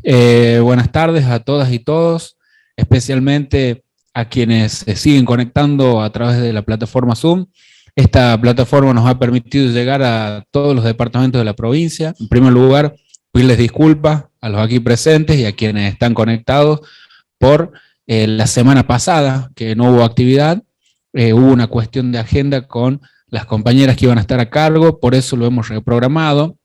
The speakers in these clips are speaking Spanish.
Buenas tardes a todas y todos, especialmente a quienes se siguen conectando a través de la plataforma Zoom. Esta plataforma nos ha permitido llegar a todos los departamentos de la provincia. En primer lugar, pedirles disculpas a los aquí presentes y a quienes están conectados por la semana pasada, que no hubo actividad. Hubo una cuestión de agenda con las compañeras que iban a estar a cargo, por eso lo hemos reprogramado.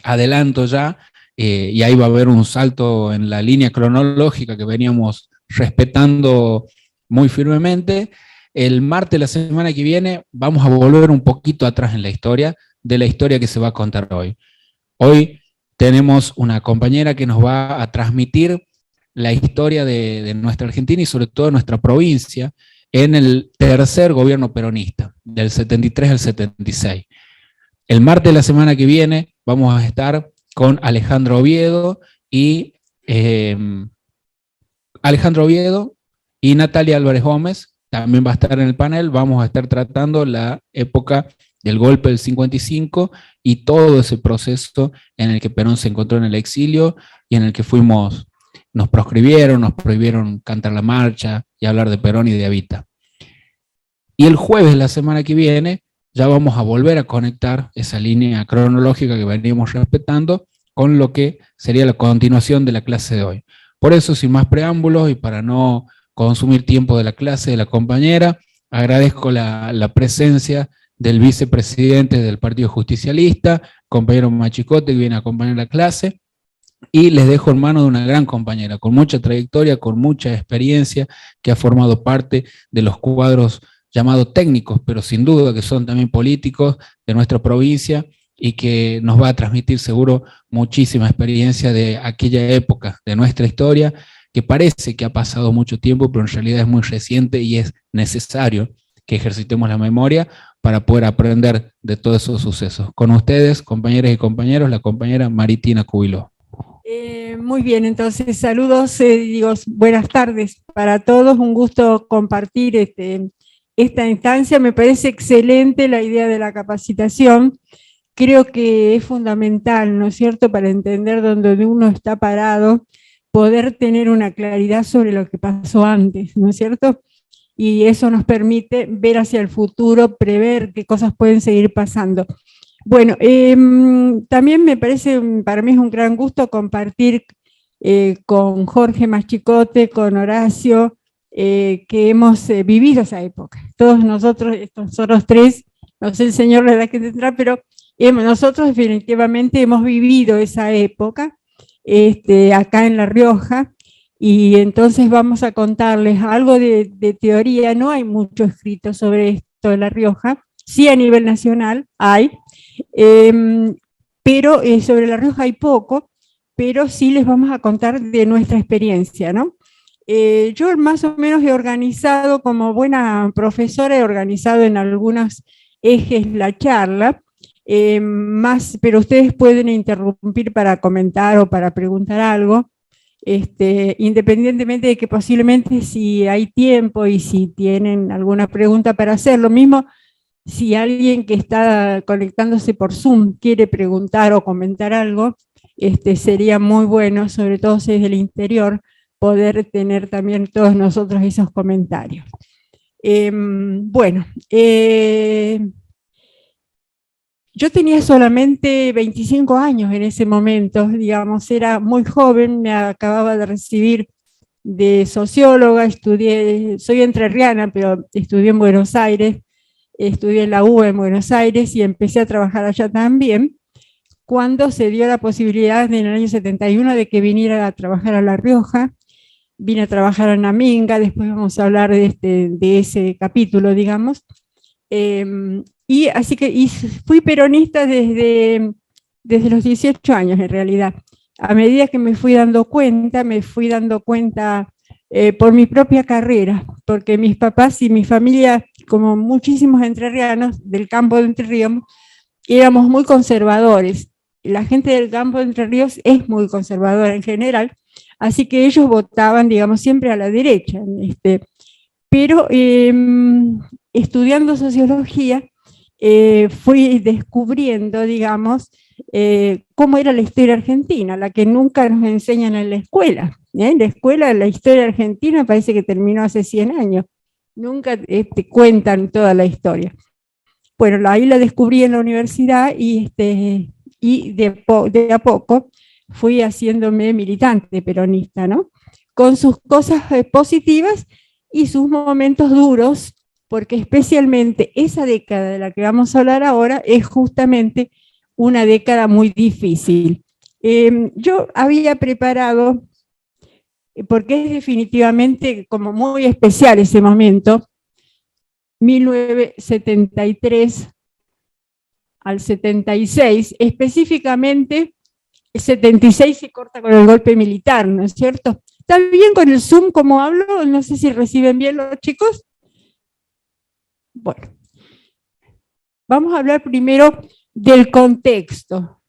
Adelanto ya, y ahí va a haber un salto en la línea cronológica que veníamos respetando muy firmemente. El martes de la semana que viene vamos a volver un poquito atrás en la historia, de la historia que se va a contar hoy. Hoy tenemos una compañera que nos va a transmitir la historia de nuestra Argentina y sobre todo de nuestra provincia en el tercer gobierno peronista, del 73 al 76. El martes de la semana que viene vamos a estar con Alejandro Oviedo y Natalia Álvarez Gómez, también va a estar en el panel. Vamos a estar tratando la época del golpe del 55 y todo ese proceso en el que Perón se encontró en el exilio y en el que nos prohibieron cantar la marcha y hablar de Perón y de Evita. Y el jueves de la semana que viene ya vamos a volver a conectar esa línea cronológica que veníamos respetando con lo que sería la continuación de la clase de hoy. Por eso, sin más preámbulos y para no consumir tiempo de la clase de la compañera, agradezco la presencia del vicepresidente del Partido Justicialista, compañero Machicote, que viene a acompañar la clase, y les dejo en manos de una gran compañera, con mucha trayectoria, con mucha experiencia, que ha formado parte de los cuadros llamados técnicos, pero sin duda que son también políticos de nuestra provincia y que nos va a transmitir seguro muchísima experiencia de aquella época de nuestra historia, que parece que ha pasado mucho tiempo, pero en realidad es muy reciente y es necesario que ejercitemos la memoria para poder aprender de todos esos sucesos. Con ustedes, compañeras y compañeros, la compañera Maritina Cubiló. Muy bien, entonces saludos, buenas tardes para todos, un gusto compartir esta instancia. Me parece excelente la idea de la capacitación, creo que es fundamental, ¿no es cierto?, para entender dónde uno está parado, poder tener una claridad sobre lo que pasó antes, ¿no es cierto? Y eso nos permite ver hacia el futuro, prever qué cosas pueden seguir pasando. Bueno, también me parece, para mí es un gran gusto compartir con Jorge Machicote, con Horacio, que hemos vivido esa época. Todos nosotros tres, no sé el señor la edad que tendrá, pero nosotros definitivamente hemos vivido esa época acá en La Rioja, y entonces vamos a contarles algo de teoría. No hay mucho escrito sobre esto en La Rioja, sí a nivel nacional hay, pero sobre La Rioja hay poco, pero sí les vamos a contar de nuestra experiencia, ¿no? Yo más o menos he organizado, como buena profesora, he organizado en algunos ejes la charla, pero ustedes pueden interrumpir para comentar o para preguntar algo, independientemente de que posiblemente, si hay tiempo y si tienen alguna pregunta para hacer, lo mismo si alguien que está conectándose por Zoom quiere preguntar o comentar algo, sería muy bueno, sobre todo si es del interior, poder tener también todos nosotros esos comentarios. Yo tenía solamente 25 años en ese momento, digamos, era muy joven, me acababa de recibir de socióloga, soy entrerriana, pero estudié en Buenos Aires, estudié en la UBA en Buenos Aires y empecé a trabajar allá también, cuando se dio la posibilidad en el año 71 de que viniera a trabajar a La Rioja. Vine a trabajar en Naminga, después vamos a hablar de ese capítulo, digamos. Y así que fui peronista desde los 18 años en realidad. A medida que me fui dando cuenta por mi propia carrera, porque mis papás y mi familia, como muchísimos entrerrianos del campo de Entre Ríos, éramos muy conservadores. La gente del campo de Entre Ríos es muy conservadora en general, así que ellos votaban, digamos, siempre a la derecha. Pero estudiando sociología, fui descubriendo, digamos, cómo era la historia argentina, la que nunca nos enseñan en la escuela. En la escuela la historia argentina parece que terminó hace 100 años, nunca cuentan toda la historia. Bueno, ahí la descubrí en la universidad y de a poco fui haciéndome militante peronista, ¿no? Con sus cosas positivas y sus momentos duros, porque especialmente esa década de la que vamos a hablar ahora es justamente una década muy difícil. Yo había preparado, porque es definitivamente como muy especial ese momento, 1973 al 76, específicamente el 76 se corta con el golpe militar, ¿no es cierto? ¿Está bien con el Zoom como hablo? No sé si reciben bien los chicos. Bueno, vamos a hablar primero del contexto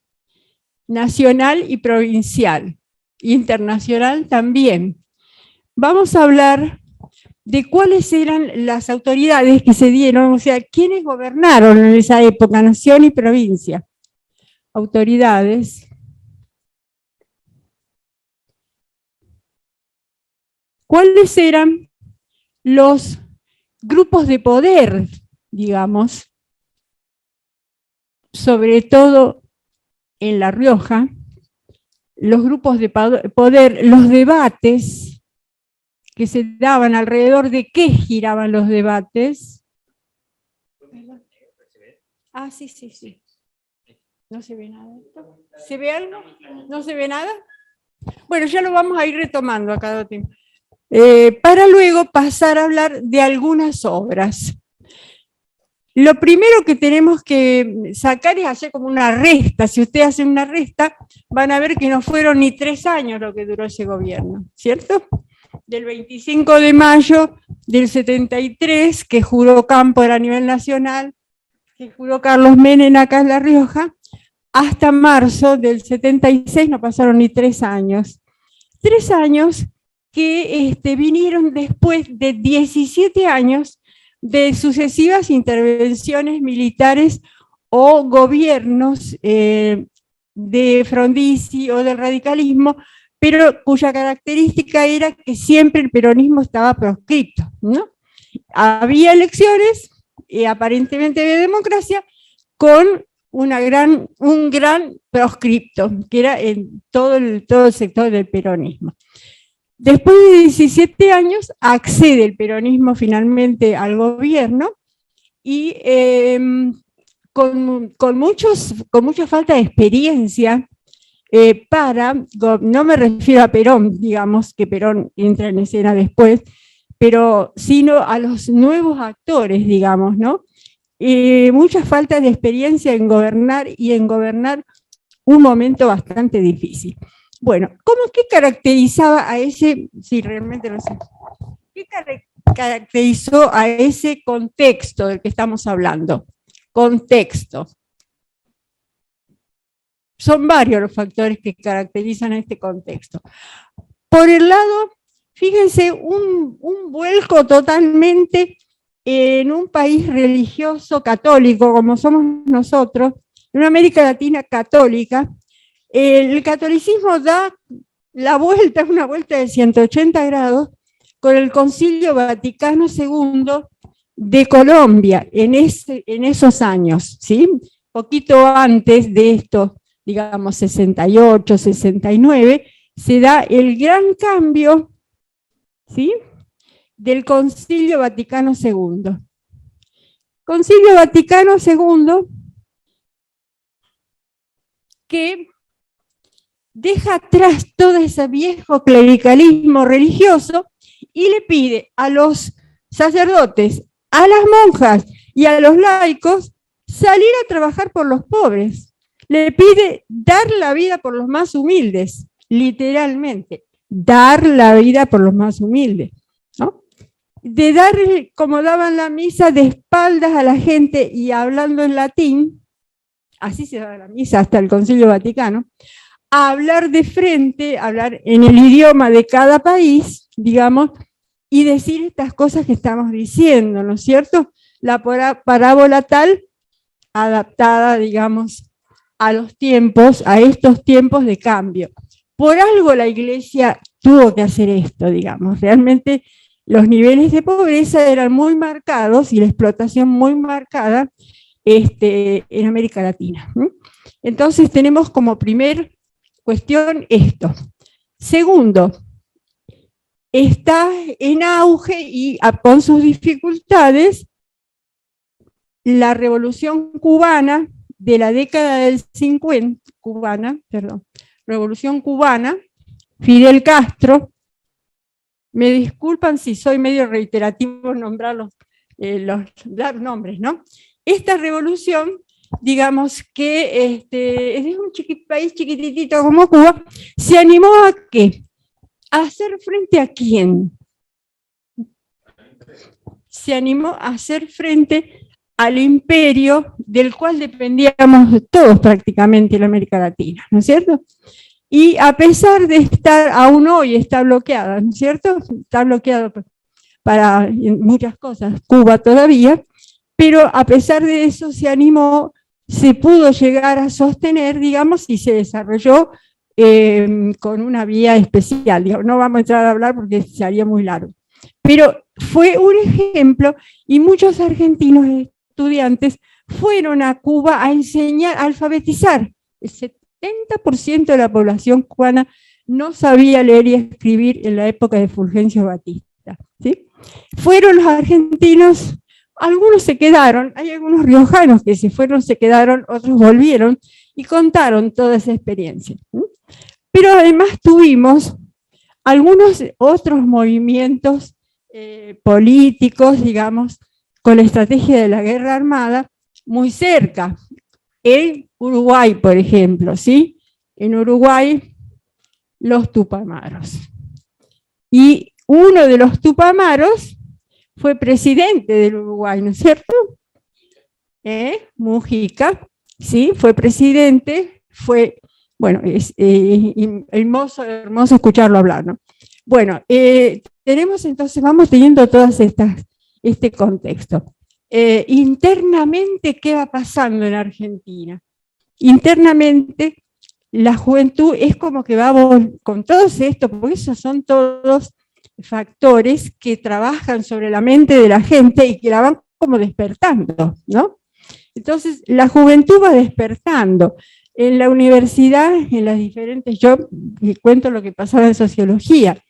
nacional y provincial, internacional también. Vamos a hablar de cuáles eran las autoridades que se dieron, o sea, quiénes gobernaron en esa época, nación y provincia. Autoridades. ¿Cuáles eran los grupos de poder, digamos, sobre todo en La Rioja, los grupos de poder, los debates que se daban alrededor de qué giraban los debates? Ah, sí, sí, sí. ¿No se ve nada? ¿Se ve algo? ¿No se ve nada? Bueno, ya lo vamos a ir retomando a cada tiempo. Para luego pasar a hablar de algunas obras. Lo primero que tenemos que sacar es hacer como una resta. Si ustedes hacen una resta, van a ver que no fueron ni 3 años lo que duró ese gobierno, ¿cierto? Del 25 de mayo del 73, que juró Cámpora a nivel nacional, que juró Carlos Menem acá en La Rioja, hasta marzo del 76 no pasaron ni 3 años. 3 años que vinieron después de 17 años de sucesivas intervenciones militares o gobiernos de Frondizi o del radicalismo, pero cuya característica era que siempre el peronismo estaba proscripto, ¿no? Había elecciones, aparentemente de democracia, con un gran proscripto, que era en todo el sector del peronismo. Después de 17 años accede el peronismo finalmente al gobierno y con mucha falta de experiencia no me refiero a Perón, digamos, que Perón entra en escena después, pero sino a los nuevos actores, digamos, ¿no? Mucha falta de experiencia en gobernar y en gobernar un momento bastante difícil. Bueno, ¿qué caracterizaba a ese, sí, realmente no sé, qué caracterizó a ese contexto del que estamos hablando? Contexto. Son varios los factores que caracterizan a este contexto. Por el lado, fíjense, un vuelco totalmente en un país religioso católico como somos nosotros, en una América Latina católica. El catolicismo da una vuelta de 180 grados con el Concilio Vaticano II de Colombia en esos años, ¿sí? Poquito antes de esto, digamos 68, 69, se da el gran cambio, ¿sí?, del Concilio Vaticano II. Concilio Vaticano II que deja atrás todo ese viejo clericalismo religioso y le pide a los sacerdotes, a las monjas y a los laicos salir a trabajar por los pobres. Le pide dar la vida por los más humildes, literalmente, dar la vida por los más humildes, ¿no? De dar, como daban la misa, de espaldas a la gente y hablando en latín, así se daba la misa hasta el Concilio Vaticano, a hablar de frente, hablar en el idioma de cada país, digamos, y decir estas cosas que estamos diciendo, ¿no es cierto? La parábola tal, adaptada, digamos, a los tiempos, a estos tiempos de cambio. Por algo la Iglesia tuvo que hacer esto, digamos. Realmente los niveles de pobreza eran muy marcados y la explotación muy marcada en América Latina. Entonces tenemos como primer cuestión esto. Segundo, está en auge y con sus dificultades la revolución cubana de la década del 50, revolución cubana, Fidel Castro. Me disculpan si soy medio reiterativo nombrar dar nombres, ¿no? Esta revolución, digamos que es un país chiquitito como Cuba, se animó a ¿qué? ¿A hacer frente a quién? Se animó a hacer frente al imperio del cual dependíamos todos prácticamente en América Latina, ¿no es cierto? Y a pesar de estar, aún hoy está bloqueada, ¿no es cierto? Está bloqueado para muchas cosas, Cuba todavía, pero a pesar de eso se animó, se pudo llegar a sostener, digamos, y se desarrolló con una vía especial. Digamos, no vamos a entrar a hablar porque sería muy largo. Pero fue un ejemplo y muchos argentinos estudiantes fueron a Cuba a enseñar, a alfabetizar. El 70% de la población cubana no sabía leer y escribir en la época de Fulgencio Batista, ¿sí? Fueron los argentinos, algunos se quedaron, hay algunos riojanos que se fueron, se quedaron, otros volvieron y contaron toda esa experiencia. Pero además tuvimos algunos otros movimientos políticos, digamos, con la estrategia de la guerra armada, muy cerca. En Uruguay, por ejemplo, ¿sí? En Uruguay, los Tupamaros. Y uno de los Tupamaros fue presidente del Uruguay, ¿no es cierto? Mujica, ¿sí? Fue presidente, fue, bueno, es hermoso escucharlo hablar, ¿no? Bueno, tenemos entonces, vamos teniendo todas este contexto. Internamente, ¿qué va pasando en Argentina? Internamente, la juventud es como que va con todos estos, porque esos son todos factores que trabajan sobre la mente de la gente y que la van como despertando, ¿no? Entonces, la juventud va despertando. En la universidad, en las diferentes, yo cuento lo que pasaba en sociología,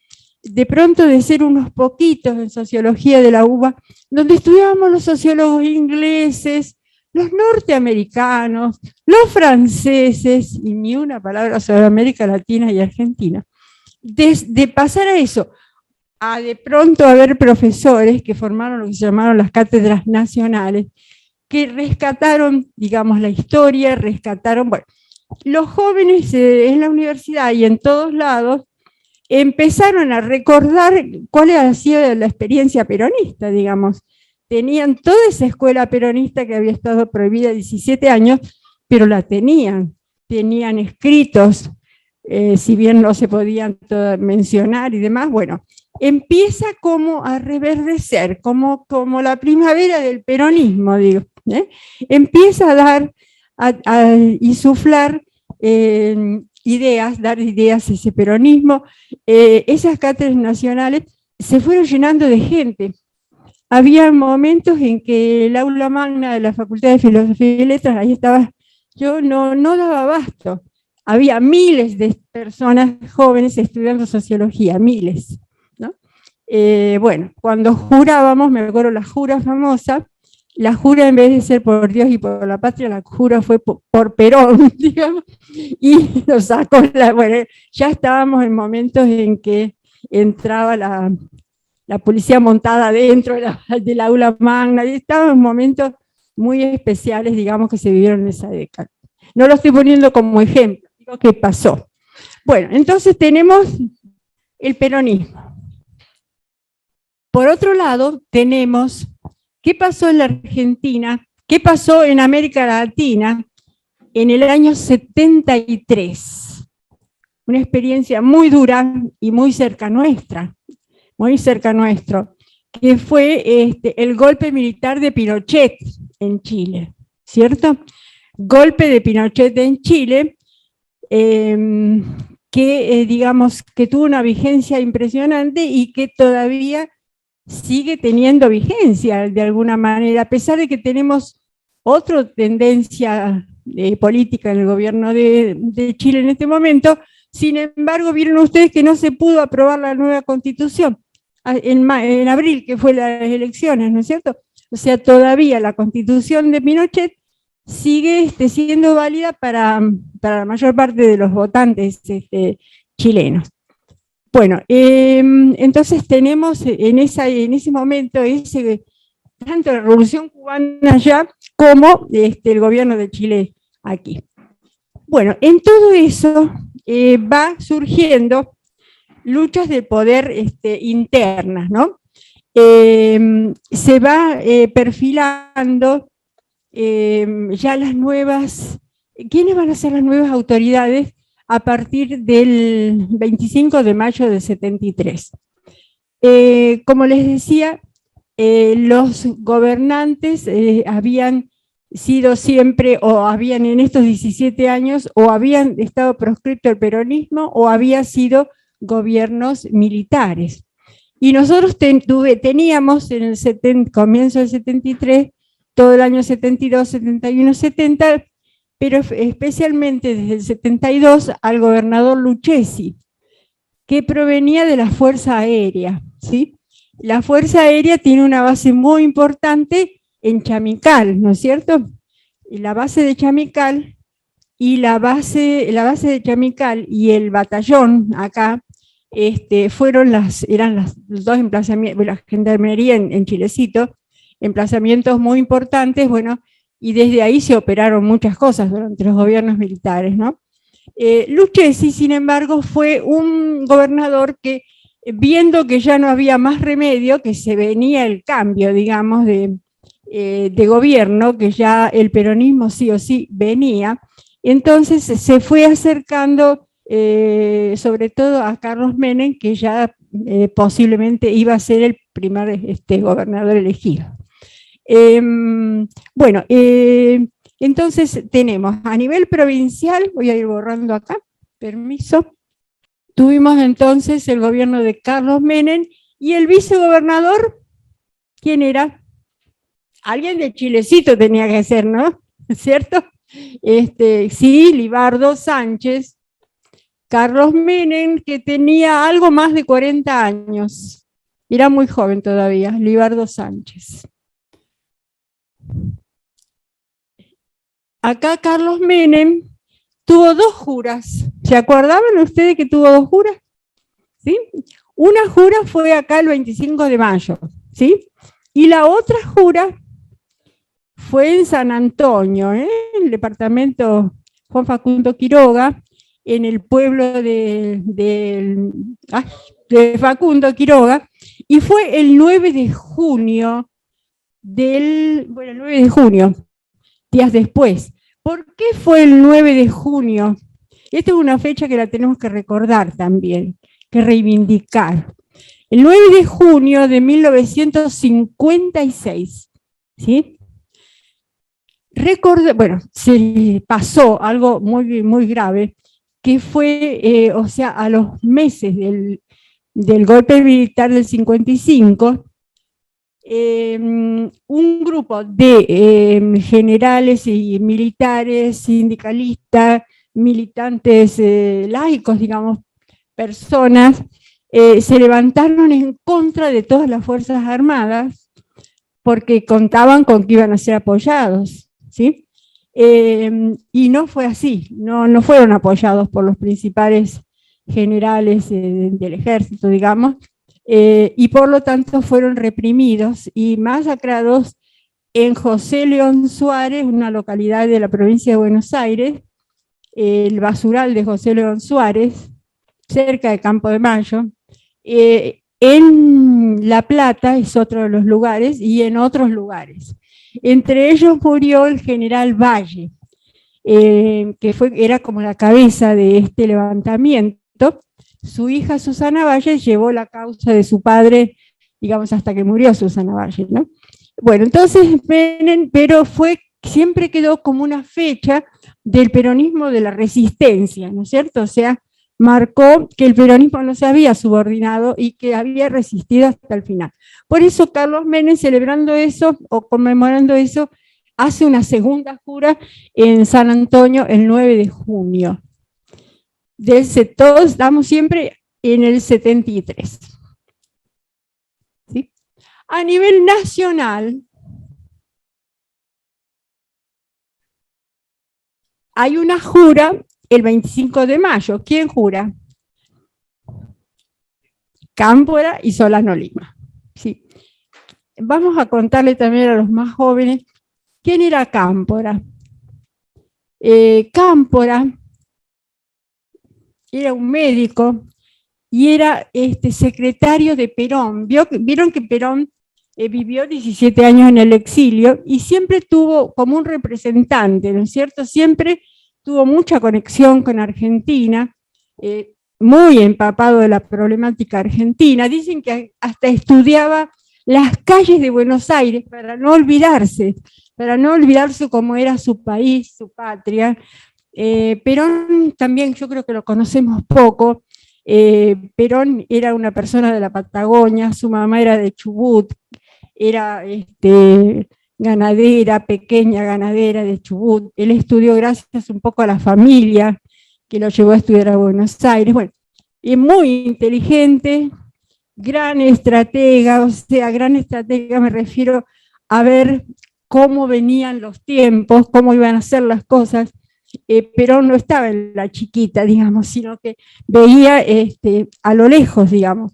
de pronto de ser unos poquitos en sociología de la UBA, donde estudiábamos los sociólogos ingleses, los norteamericanos, los franceses, y ni una palabra sobre América Latina y Argentina. De pasar a eso, a de pronto haber profesores que formaron lo que se llamaron las cátedras nacionales, que rescataron, digamos, la historia, rescataron, bueno, los jóvenes en la universidad y en todos lados, empezaron a recordar cuál había sido la experiencia peronista, digamos. Tenían toda esa escuela peronista que había estado prohibida 17 años, pero la tenían escritos, si bien no se podían mencionar y demás, bueno, empieza como a reverdecer, como la primavera del peronismo, digo, empieza a dar, a insuflar dar ideas ese peronismo. Esas cátedras nacionales se fueron llenando de gente. Había momentos en que el aula magna de la Facultad de Filosofía y Letras, ahí estaba, yo no daba abasto. Había miles de personas jóvenes estudiando sociología, miles, ¿no? Bueno, cuando jurábamos, me acuerdo la jura famosa, la jura en vez de ser por Dios y por la patria, la jura fue por Perón, digamos, y nos sacó bueno, ya estábamos en momentos en que entraba la policía montada dentro del aula magna, y estábamos en momentos muy especiales, digamos, que se vivieron en esa década. No lo estoy poniendo como ejemplo, digo que pasó. Bueno, entonces tenemos el peronismo. Por otro lado, tenemos qué pasó en la Argentina, qué pasó en América Latina en el año 73. Una experiencia muy dura y muy cerca nuestra, muy cerca nuestro, que fue el golpe militar de Pinochet en Chile, ¿cierto? golpe de Pinochet en Chile, digamos, que tuvo una vigencia impresionante y que todavía sigue teniendo vigencia de alguna manera, a pesar de que tenemos otra tendencia política en el gobierno de Chile en este momento. Sin embargo, vieron ustedes que no se pudo aprobar la nueva constitución en abril, que fue las elecciones, ¿no es cierto? O sea, todavía la constitución de Pinochet sigue siendo válida para la mayor parte de los votantes chilenos. Bueno, entonces tenemos en ese momento tanto la Revolución Cubana allá como el gobierno de Chile aquí. Bueno, en todo eso va surgiendo luchas de poder internas, ¿no? Se va perfilando ya las nuevas, ¿quiénes van a ser las nuevas autoridades a partir del 25 de mayo del 73? Como les decía, los gobernantes habían sido siempre, o habían en estos 17 años, o habían estado proscripto el peronismo, o habían sido gobiernos militares. Y nosotros teníamos en el comienzo del 73, todo el año 72, 71, 70, pero especialmente desde el 72 al gobernador Lucchesi, que provenía de la Fuerza Aérea, ¿sí? La Fuerza Aérea tiene una base muy importante en Chamical, ¿no es cierto? Y la base de Chamical de Chamical y el batallón acá eran los dos emplazamientos, la gendarmería en Chilecito, emplazamientos muy importantes, bueno, y desde ahí se operaron muchas cosas durante los gobiernos militares, ¿no? Lucchesi, sin embargo, fue un gobernador que, viendo que ya no había más remedio, que se venía el cambio, digamos, de gobierno, que ya el peronismo sí o sí venía, entonces se fue acercando sobre todo a Carlos Menem, que ya posiblemente iba a ser el primer gobernador elegido. Bueno, entonces tenemos a nivel provincial, voy a ir borrando acá, permiso, tuvimos entonces el gobierno de Carlos Menem y el vicegobernador, ¿quién era? Alguien de Chilecito tenía que ser, ¿no? ¿Cierto? Sí, Libardo Sánchez. Carlos Menem, que tenía algo más de 40 años, era muy joven todavía, Libardo Sánchez. Acá Carlos Menem tuvo dos juras. ¿Se acordaban ustedes que tuvo dos juras? ¿Sí? Una jura fue acá el 25 de mayo, ¿sí? Y la otra jura fue en San Antonio, en el departamento Juan Facundo Quiroga, en el pueblo de Facundo Quiroga, y fue el 9 de junio el 9 de junio, días después. ¿Por qué fue el 9 de junio? Esta es una fecha que la tenemos que recordar también, que reivindicar. El 9 de junio de 1956, ¿sí? Se pasó algo muy, muy grave, que fue, o sea, a los meses del golpe militar del 55, un grupo de generales y militares, sindicalistas, militantes laicos, digamos, personas, se levantaron en contra de todas las Fuerzas Armadas porque contaban con que iban a ser apoyados, ¿sí? Y no fue así, no fueron apoyados por los principales generales del ejército, digamos, y por lo tanto fueron reprimidos y masacrados en José León Suárez, una localidad de la provincia de Buenos Aires, el basural de José León Suárez, cerca de Campo de Mayo, en La Plata es otro de los lugares, y en otros lugares. Entre ellos murió el general Valle, que era como la cabeza de este levantamiento. Su hija Susana Valle llevó la causa de su padre, digamos, hasta que murió Susana Valle, ¿no? Bueno, entonces Menem, pero fue siempre quedó como una fecha del peronismo de la resistencia, ¿no es cierto? O sea, marcó que el peronismo no se había subordinado y que había resistido hasta el final. Por eso Carlos Menem, celebrando eso o conmemorando eso, hace una segunda jura en San Antonio el 9 de junio. Todos estamos siempre en el 73. ¿Sí? A nivel nacional, hay una jura el 25 de mayo. ¿Quién jura? Cámpora y Solano Lima. Sí. Vamos a contarle también a los más jóvenes quién era Cámpora. Cámpora era un médico y era secretario de Perón. Vieron que Perón vivió 17 años en el exilio y siempre tuvo como un representante, ¿no es cierto? Siempre tuvo mucha conexión con Argentina, muy empapado de la problemática argentina. Dicen que hasta estudiaba las calles de Buenos Aires para no olvidarse cómo era su país, su patria. Perón también, yo creo que lo conocemos poco. Perón era una persona de la Patagonia, su mamá era de Chubut, era ganadera, pequeña ganadera de Chubut. Él estudió gracias un poco a la familia que lo llevó a estudiar a Buenos Aires. Bueno, es muy inteligente, gran estratega, o sea, gran estratega me refiero a ver cómo venían los tiempos, cómo iban a ser las cosas. Perón no estaba en la chiquita, digamos, sino que veía a lo lejos, digamos.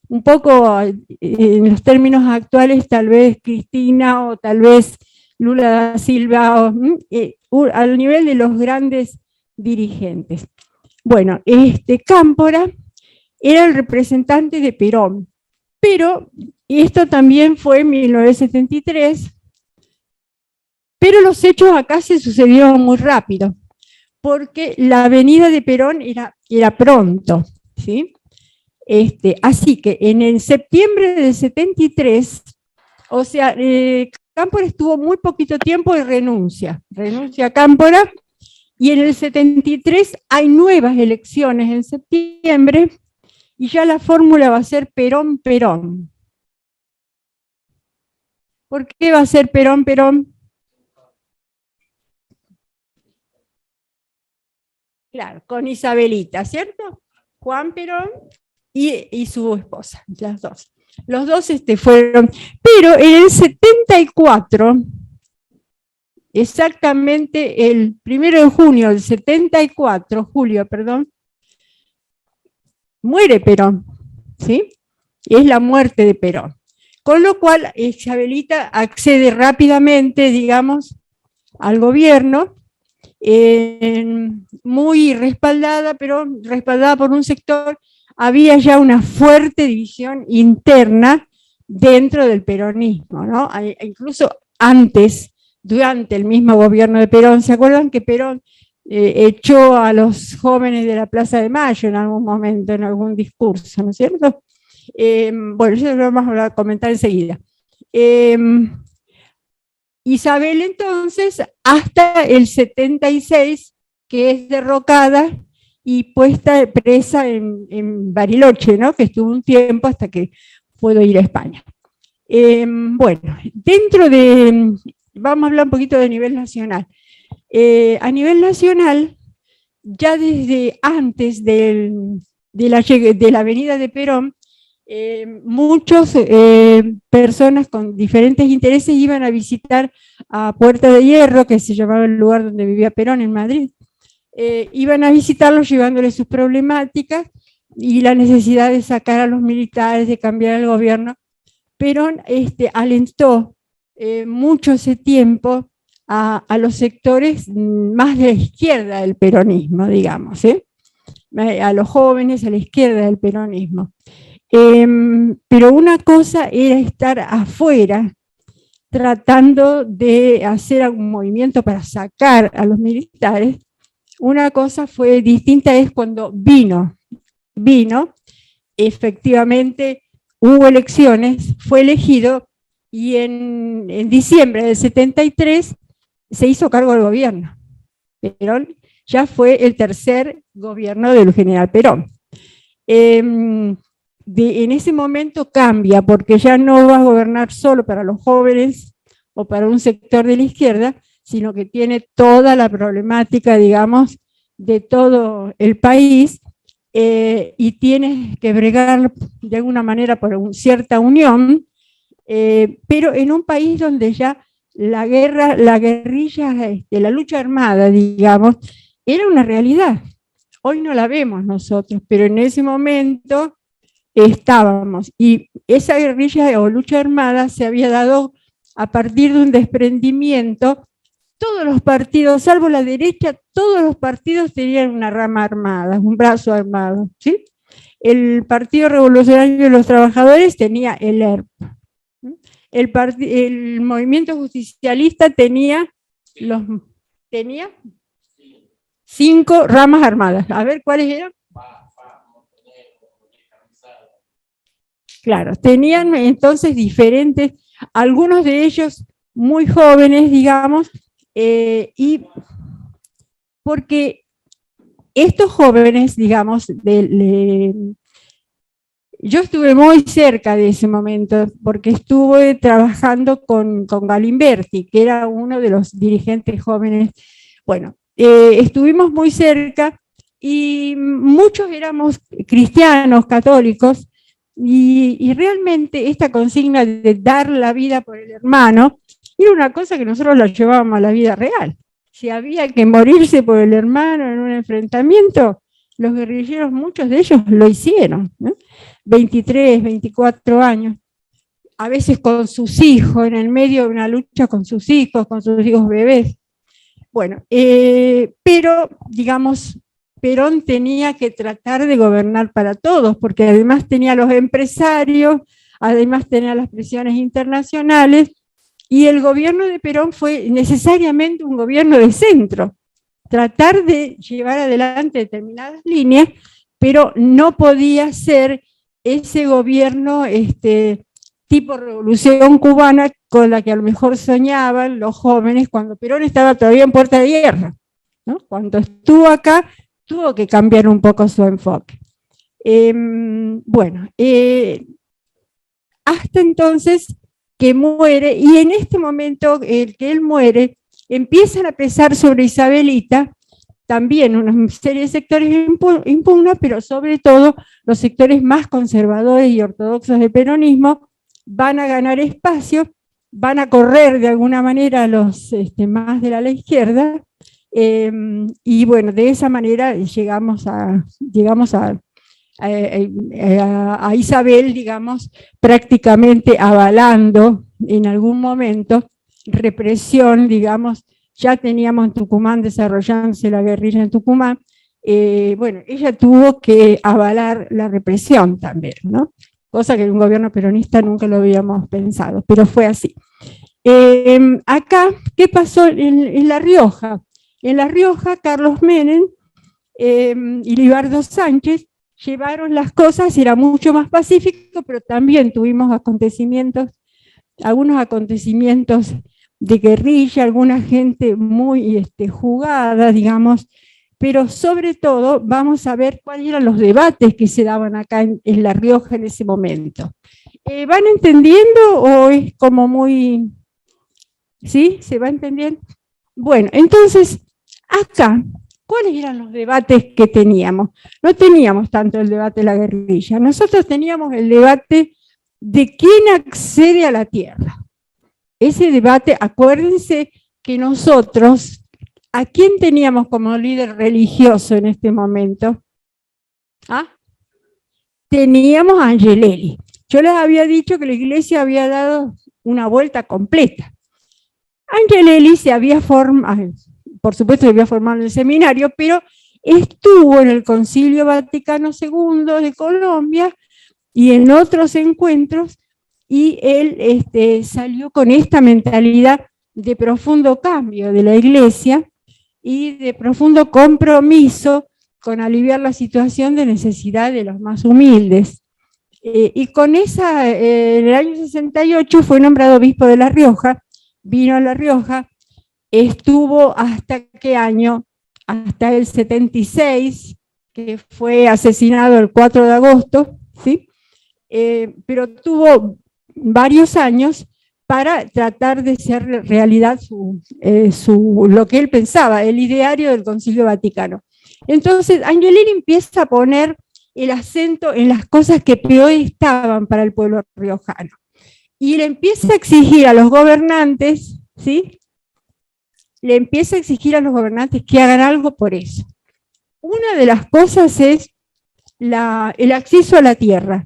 Un poco en los términos actuales, tal vez Cristina o tal vez Lula da Silva, al nivel de los grandes dirigentes. Bueno, Cámpora era el representante de Perón, pero esto también fue en 1973, pero los hechos acá se sucedieron muy rápido, porque la venida de Perón era pronto, ¿sí? Así que en el septiembre del 73, o sea, Cámpora estuvo muy poquito tiempo y renuncia a Cámpora, y en el 73 hay nuevas elecciones en septiembre, y ya la fórmula va a ser Perón-Perón. ¿Por qué va a ser Perón-Perón? Claro, con Isabelita, ¿cierto? Juan Perón y su esposa, las dos. Los dos fueron, pero en el 74, exactamente el 1 de junio del 74, julio, perdón, muere Perón, ¿sí? Es la muerte de Perón. Con lo cual, Isabelita accede rápidamente, digamos, al gobierno, muy respaldada, pero respaldada por un sector. Había ya una fuerte división interna dentro del peronismo, ¿no? Incluso antes, durante el mismo gobierno de Perón, ¿se acuerdan que Perón echó a los jóvenes de la Plaza de Mayo en algún momento, en algún discurso, ¿no es cierto? Bueno, eso lo vamos a comentar enseguida. Isabel entonces, hasta el 76, que es derrocada y puesta presa en Bariloche, ¿no? Que estuvo un tiempo hasta que pudo ir a España. Bueno, vamos a hablar un poquito de nivel nacional. A nivel nacional, ya desde antes de la venida de Perón, muchas personas con diferentes intereses iban a visitar a Puerta de Hierro, que se llamaba el lugar donde vivía Perón en Madrid. Iban a visitarlos llevándoles sus problemáticas y la necesidad de sacar a los militares, de cambiar el gobierno. Perón alentó mucho ese tiempo a los sectores más de la izquierda del peronismo, digamos, a los jóvenes a la izquierda del peronismo. Pero una cosa era estar afuera tratando de hacer algún movimiento para sacar a los militares. Una cosa fue distinta, es cuando vino, efectivamente hubo elecciones, fue elegido, y en diciembre del 73 se hizo cargo del gobierno. Perón ya fue el tercer gobierno del general Perón. En ese momento cambia, porque ya no va a gobernar solo para los jóvenes o para un sector de la izquierda, sino que tiene toda la problemática, digamos, de todo el país, y tiene que bregar de alguna manera por cierta unión, pero en un país donde ya la guerra, la guerrilla, la lucha armada, digamos, era una realidad. Hoy no la vemos nosotros, pero en ese momento estábamos, y esa guerrilla o lucha armada se había dado a partir de un desprendimiento. Todos los partidos, salvo la derecha, todos los partidos tenían una rama armada, un brazo armado, ¿sí? El Partido Revolucionario de los Trabajadores tenía el ERP. El movimiento justicialista tenía 5 ramas armadas. A ver, ¿cuáles eran? Claro, tenían entonces diferentes, algunos de ellos muy jóvenes, digamos, y porque estos jóvenes, digamos, yo estuve muy cerca de ese momento, porque estuve trabajando con Galimberti, que era uno de los dirigentes jóvenes. Bueno, estuvimos muy cerca y muchos éramos cristianos, católicos, y realmente esta consigna de dar la vida por el hermano era una cosa que nosotros la llevábamos a la vida real. Si había que morirse por el hermano en un enfrentamiento, los guerrilleros, muchos de ellos lo hicieron, ¿no? 23, 24 años, a veces con sus hijos, en el medio de una lucha con sus hijos bebés. Bueno, pero, digamos, Perón tenía que tratar de gobernar para todos, porque además tenía los empresarios, además tenía las presiones internacionales, y el gobierno de Perón fue necesariamente un gobierno de centro, tratar de llevar adelante determinadas líneas, pero no podía ser ese gobierno tipo revolución cubana con la que a lo mejor soñaban los jóvenes cuando Perón estaba todavía en puerta de guerra, ¿no? Cuando estuvo acá, tuvo que cambiar un poco su enfoque. Bueno, hasta entonces que muere, y en este momento el que él muere, empiezan a pesar sobre Isabelita también una serie de sectores impugna, pero sobre todo los sectores más conservadores y ortodoxos del peronismo van a ganar espacio, van a correr de alguna manera los más de la izquierda, y bueno, de esa manera llegamos a Isabel, digamos, prácticamente avalando en algún momento represión, digamos. Ya teníamos en Tucumán desarrollándose la guerrilla en Tucumán, bueno, ella tuvo que avalar la represión también, ¿no? Cosa que en un gobierno peronista nunca lo habíamos pensado, pero fue así. Acá, ¿qué pasó en La Rioja? En La Rioja, Carlos Menem y Libardo Sánchez llevaron las cosas, era mucho más pacífico, pero también tuvimos algunos acontecimientos de guerrilla, alguna gente muy jugada, digamos, pero sobre todo vamos a ver cuáles eran los debates que se daban acá en La Rioja en ese momento. ¿Van entendiendo o es como muy... ¿Sí? ¿Se va entendiendo? Bueno, entonces, acá, ¿cuáles eran los debates que teníamos? No teníamos tanto el debate de la guerrilla, nosotros teníamos el debate de quién accede a la tierra. Ese debate, acuérdense que nosotros, ¿a quién teníamos como líder religioso en este momento? ¿Ah? Teníamos a Angelelli. Yo les había dicho que la iglesia había dado una vuelta completa. Angelelli se había formado, por supuesto se había formado en el seminario, pero estuvo en el Concilio Vaticano II de Colombia y en otros encuentros, y él salió con esta mentalidad de profundo cambio de la iglesia y de profundo compromiso con aliviar la situación de necesidad de los más humildes. Y con esa, en el año 68 fue nombrado obispo de La Rioja, vino a La Rioja, estuvo ¿hasta qué año? Hasta el 76, que fue asesinado el 4 de agosto, ¿sí? Pero tuvo varios años para tratar de hacer realidad lo que él pensaba, el ideario del Concilio Vaticano. Entonces, Angelini empieza a poner el acento en las cosas que peor estaban para el pueblo riojano. Y le empieza a exigir a los gobernantes, ¿sí? Le empieza a exigir a los gobernantes que hagan algo por eso. Una de las cosas es el acceso a la tierra.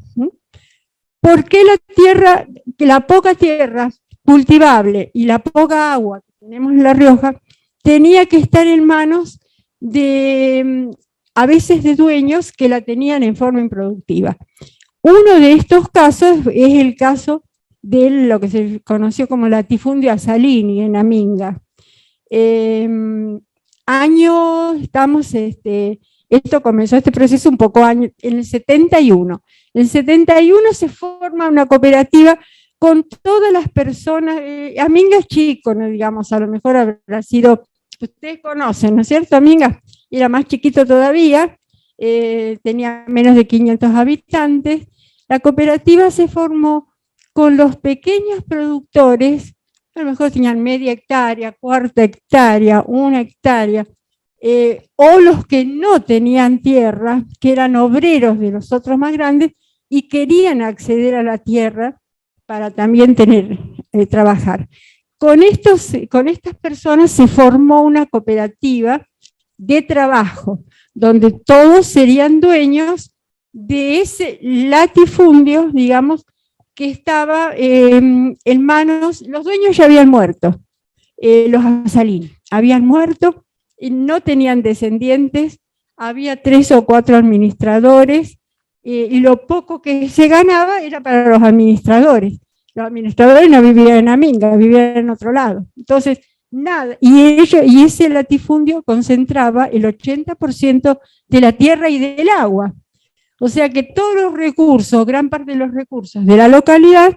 ¿Por qué la tierra, que la poca tierra cultivable y la poca agua que tenemos en La Rioja, tenía que estar en manos de, a veces de dueños que la tenían en forma improductiva? Uno de estos casos es el caso de lo que se conoció como latifundio Asalini en Aminga. Esto comenzó este proceso un poco en el 71. En el 71 se forma una cooperativa con todas las personas, Aminga es chico, ¿no? Digamos, a lo mejor habrá sido, ustedes conocen, ¿no es cierto? Aminga era más chiquito todavía, tenía menos de 500 habitantes. La cooperativa se formó con los pequeños productores, a lo mejor tenían media hectárea, cuarta hectárea, 1 hectárea, o los que no tenían tierra, que eran obreros de los otros más grandes y querían acceder a la tierra para también trabajar. Con estas personas se formó una cooperativa de trabajo, donde todos serían dueños de ese latifundio, digamos, que estaba en manos, los dueños ya habían muerto, los Asalini habían muerto, y no tenían descendientes, había 3 o 4 administradores, y lo poco que se ganaba era para los administradores. Los administradores no vivían en Aminga, vivían en otro lado. Entonces, nada, y ese latifundio concentraba el 80% de la tierra y del agua. O sea que todos los recursos, gran parte de los recursos de la localidad,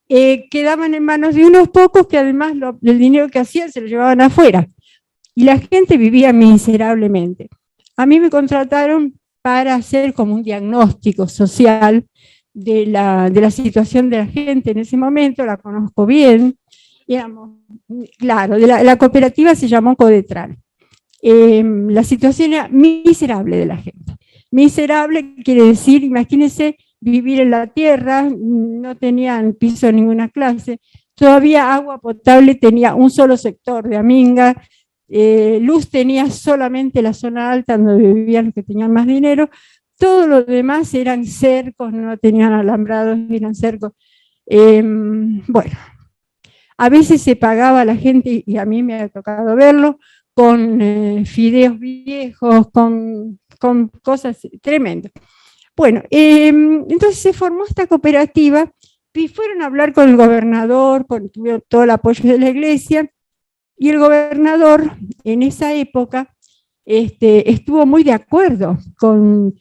quedaban en manos de unos pocos que además el dinero que hacían se lo llevaban afuera. Y la gente vivía miserablemente. A mí me contrataron para hacer como un diagnóstico social de la situación de la gente en ese momento, la conozco bien. Claro, la cooperativa se llamó Codetral. La situación era miserable de la gente. Miserable quiere decir, imagínense, vivir en la tierra, no tenían piso en ninguna clase, todavía agua potable tenía un solo sector de Aminga, luz tenía solamente la zona alta donde vivían los que tenían más dinero, todo lo demás eran cercos, no tenían alambrados, eran cercos. Bueno, a veces se pagaba a la gente, y a mí me ha tocado verlo, con fideos viejos, con cosas tremendas. Bueno, entonces se formó esta cooperativa y fueron a hablar con el gobernador, tuvieron todo el apoyo de la iglesia, y el gobernador en esa época estuvo muy de acuerdo con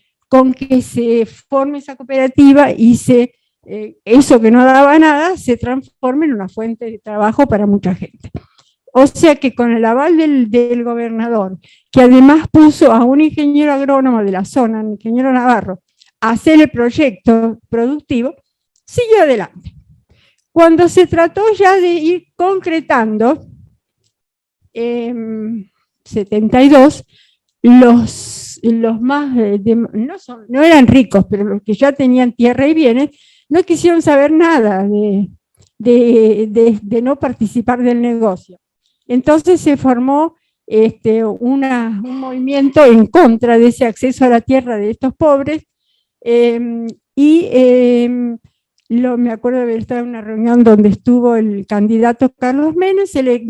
que se forme esa cooperativa y eso que no daba nada se transforme en una fuente de trabajo para mucha gente. O sea que con el aval del gobernador, que además puso a un ingeniero agrónomo de la zona, un ingeniero Navarro, a hacer el proyecto productivo, siguió adelante. Cuando se trató ya de ir concretando, 72, los más, no eran ricos, pero los que ya tenían tierra y bienes, no quisieron saber nada de no participar del negocio. Entonces se formó un movimiento en contra de ese acceso a la tierra de estos pobres, me acuerdo de haber estado en una reunión donde estuvo el candidato Carlos Menem.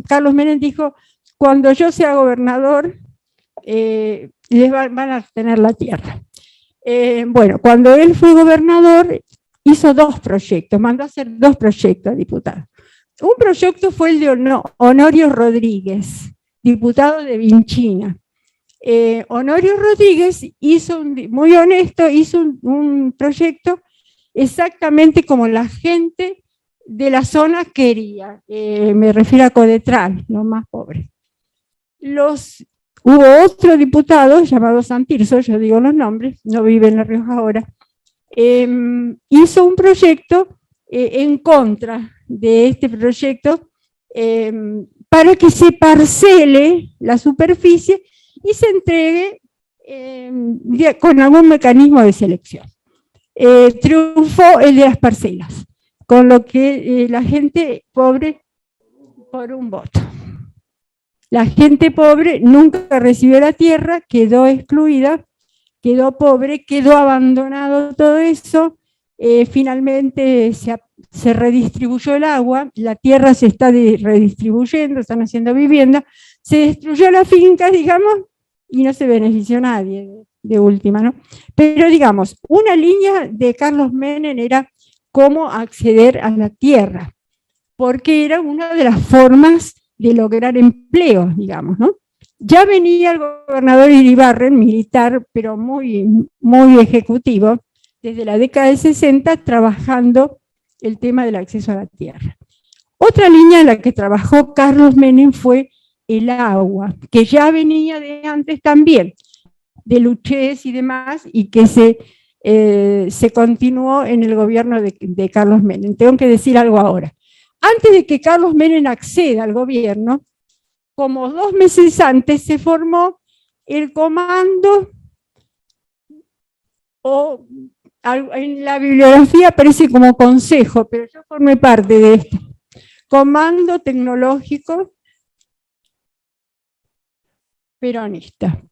Carlos Menem dijo: cuando yo sea gobernador, les van a tener la tierra. Bueno, cuando él fue gobernador, hizo 2 proyectos, mandó a hacer 2 proyectos a diputados. Un proyecto fue el de Honorio Rodríguez, diputado de Vinchina. Honorio Rodríguez muy honesto, hizo un proyecto exactamente como la gente de la zona quería. Me refiero a Codetral, los más pobres. hubo otro diputado llamado Santirso, yo digo los nombres, no vive en La Rioja ahora, hizo un proyecto en contra de este proyecto para que se parcele la superficie y se entregue con algún mecanismo de selección. Triunfó el de las parcelas, con lo que la gente pobre, por un voto. La gente pobre nunca recibió la tierra, quedó excluida, quedó pobre, quedó abandonado todo eso. Finalmente se redistribuyó el agua, la tierra se está redistribuyendo, están haciendo vivienda, se destruyó la finca, digamos, y no se benefició nadie de última, ¿no? Pero digamos, una línea de Carlos Menem era cómo acceder a la tierra, porque era una de las formas de lograr empleo, digamos, ¿no? Ya venía el gobernador Iribarren, militar, pero muy, muy ejecutivo, desde la década de 60, trabajando el tema del acceso a la tierra. Otra línea en la que trabajó Carlos Menem fue el agua, que ya venía de antes también, de Luchés y demás, y que se continuó en el gobierno de Carlos Menem. Tengo que decir algo ahora. Antes de que Carlos Menem acceda al gobierno, como 2 meses antes se formó el comando, o en la bibliografía aparece como consejo, pero yo formé parte de esto, Comando Tecnológico Peronista.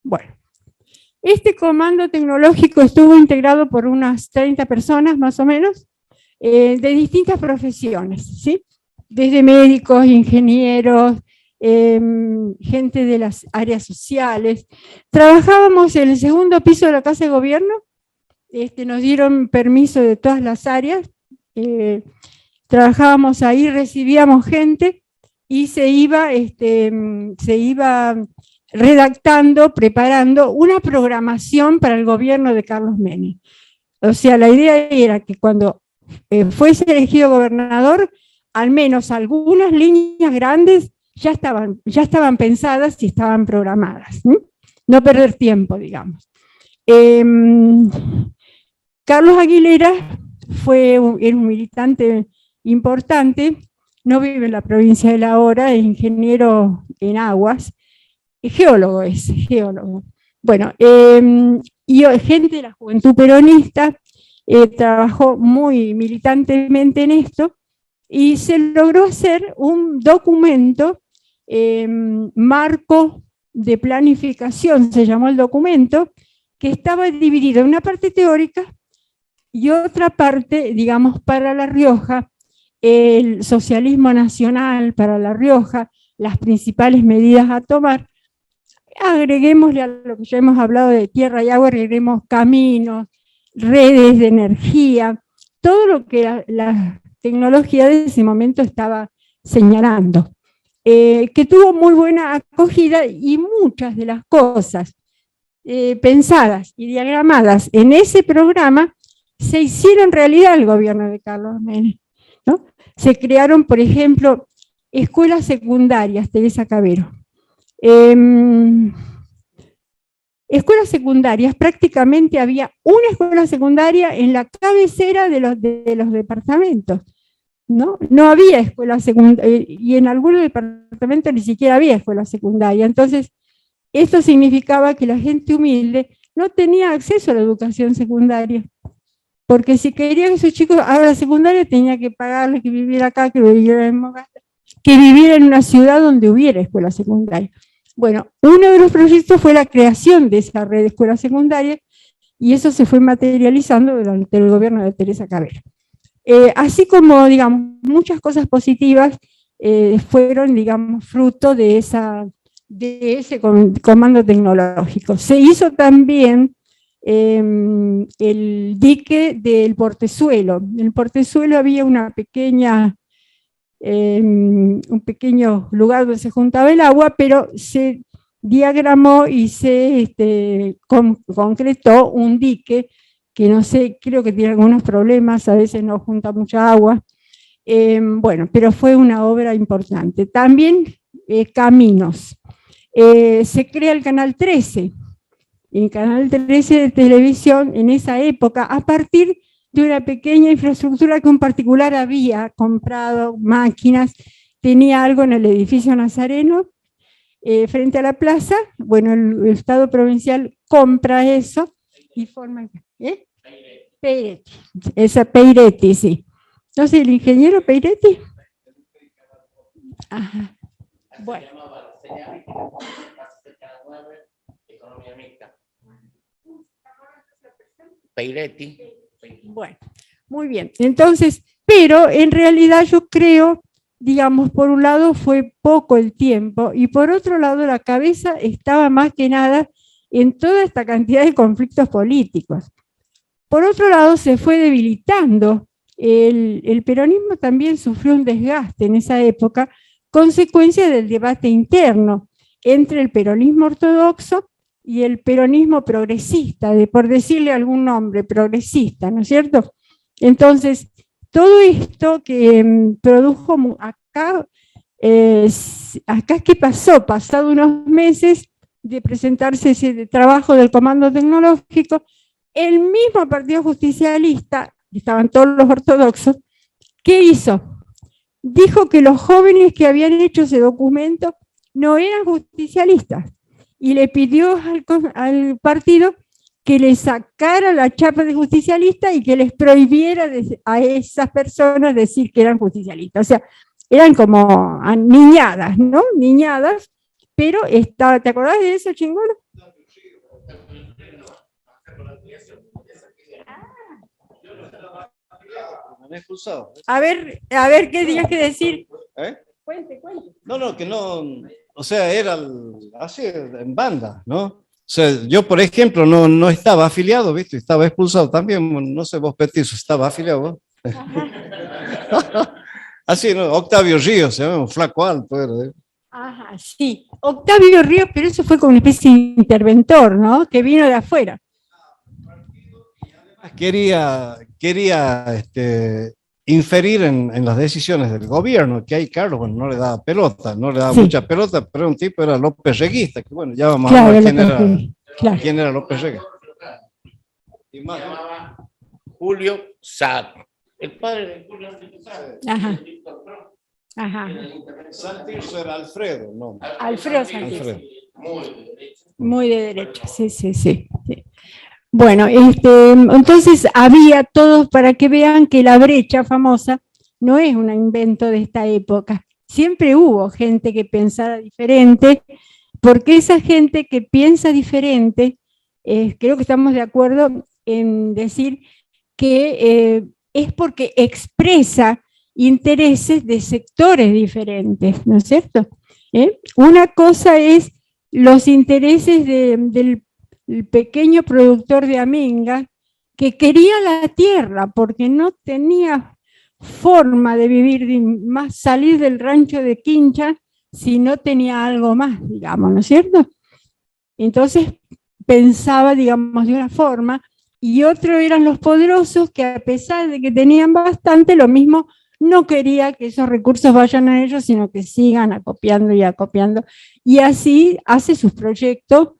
Bueno, este comando tecnológico estuvo integrado por unas 30 personas más o menos, de distintas profesiones, ¿sí? Desde médicos, ingenieros, gente de las áreas sociales. Trabajábamos en el segundo piso de la Casa de Gobierno, nos dieron permiso de todas las áreas, trabajábamos ahí, recibíamos gente y se iba redactando, preparando una programación para el gobierno de Carlos Menem. O sea, la idea era que cuando fuese elegido gobernador, al menos algunas líneas grandes ya estaban pensadas y estaban programadas, ¿sí? No perder tiempo, digamos. Carlos Aguilera era un militante importante, no vive en la provincia de La Hora, es ingeniero en aguas, geólogo. Bueno, y gente de la Juventud Peronista trabajó muy militantemente en esto, y se logró hacer un documento, marco de planificación, se llamó el documento, que estaba dividido en una parte teórica y otra parte, digamos, para La Rioja, el socialismo nacional para La Rioja, las principales medidas a tomar. Agreguémosle a lo que ya hemos hablado de tierra y agua, agreguemos caminos, redes de energía, todo lo que la tecnología de ese momento estaba señalando, que tuvo muy buena acogida, y muchas de las cosas pensadas y diagramadas en ese programa se hicieron realidad al gobierno de Carlos Menem, ¿no? Se crearon, por ejemplo, escuelas secundarias, Teresa Cabero. Escuelas secundarias, prácticamente había una escuela secundaria en la cabecera de los departamentos, ¿no? No había escuela secundaria, y en algunos departamentos ni siquiera había escuela secundaria. Entonces, esto significaba que la gente humilde no tenía acceso a la educación secundaria, porque si quería que sus chicos a la secundaria tenía que pagarle, que vivir acá, que vivir en una ciudad donde hubiera escuela secundaria. Bueno, uno de los proyectos fue la creación de esa red de escuelas secundarias, y eso se fue materializando durante el gobierno de Teresa Cabero. Así como, digamos, muchas cosas positivas fueron, digamos, fruto de ese comando tecnológico. Se hizo también el dique del Portezuelo. En el Portezuelo había un pequeño lugar donde se juntaba el agua, pero se diagramó y se concretó un dique que no sé, creo que tiene algunos problemas, a veces no junta mucha agua, Bueno, pero fue una obra importante. También Caminos. Se crea el Canal 13, el Canal 13 de televisión en esa época, a partir de una pequeña infraestructura que un particular había comprado, máquinas, tenía algo en el edificio Nazareno, frente a la plaza. Bueno, el Estado provincial compra eso y forma... Peiretti, esa Peiretti, sí. No sé, el ingeniero Peiretti. Ajá. Bueno. Peiretti. Bueno, muy bien. Entonces, pero en realidad yo creo, digamos, por un lado fue poco el tiempo y por otro lado la cabeza estaba más que nada en toda esta cantidad de conflictos políticos. Por otro lado se fue debilitando. El peronismo también sufrió un desgaste en esa época, consecuencia del debate interno entre el peronismo ortodoxo y el peronismo progresista, por decirle algún nombre, progresista, ¿no es cierto? Entonces, todo esto que produjo acá, ¿qué pasó? Pasado unos meses de presentarse ese trabajo del Comando Tecnológico, el mismo Partido Justicialista, estaban todos los ortodoxos, ¿qué hizo? Dijo que los jóvenes que habían hecho ese documento no eran justicialistas y le pidió al partido que le sacara la chapa de justicialista y que les prohibiera a esas personas decir que eran justicialistas. O sea, eran como niñadas, ¿no? Niñadas, pero ¿te acordás de eso, Chingolo? A ver, ¿qué tenías que decir? Cuente. No, que no, o sea, era así, en banda, ¿no? O sea, yo, por ejemplo, no estaba afiliado, ¿viste? Estaba expulsado también, no sé, vos, Petizo, ¿estaba afiliado vos? Así, ¿no? Octavio Ríos, se llama, un flaco alto era. Ajá, sí. Octavio Ríos, pero eso fue como una especie de interventor, ¿no? Que vino de afuera. Quería inferir en las decisiones del gobierno, que ahí Carlos, bueno, no le daba pelota, sí, mucha pelota, pero un tipo era López Reguista, que bueno, ya vamos a ver quién era López Reguista. Se llamaba Julio Sad, el padre de Julio Sad. Ajá. Santirso era Alfredo, ¿no? Alfredo Santirso. Muy de derecha, sí. Bueno, entonces había todos, para que vean que la brecha famosa no es un invento de esta época. Siempre hubo gente que pensara diferente, porque esa gente que piensa diferente, creo que estamos de acuerdo en decir que es porque expresa intereses de sectores diferentes, ¿no es cierto? Una cosa es los intereses del pequeño productor de Aminga, que quería la tierra porque no tenía forma de vivir, más salir del rancho de Quincha si no tenía algo más, digamos, ¿no es cierto? Entonces pensaba, digamos, de una forma, y otro eran los poderosos que a pesar de que tenían bastante, lo mismo no quería que esos recursos vayan a ellos, sino que sigan acopiando, y así hace sus proyectos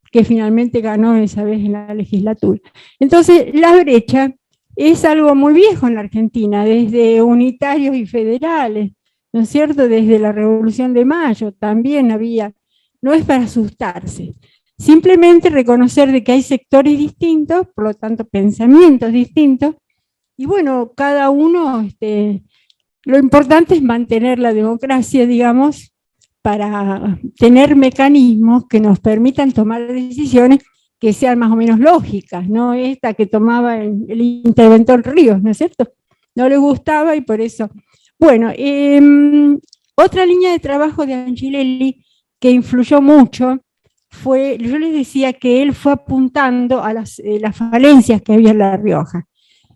que finalmente ganó esa vez en la legislatura. Entonces, la brecha es algo muy viejo en la Argentina, desde unitarios y federales, ¿no es cierto? Desde la Revolución de Mayo también había, no es para asustarse, simplemente reconocer de que hay sectores distintos, por lo tanto pensamientos distintos, y bueno, cada uno, lo importante es mantener la democracia, digamos, para tener mecanismos que nos permitan tomar decisiones que sean más o menos lógicas, no esta que tomaba el interventor Ríos, ¿no es cierto? No le gustaba y por eso. Bueno, otra línea de trabajo de Angelelli que influyó mucho fue, yo les decía que él fue apuntando a las falencias que había en La Rioja.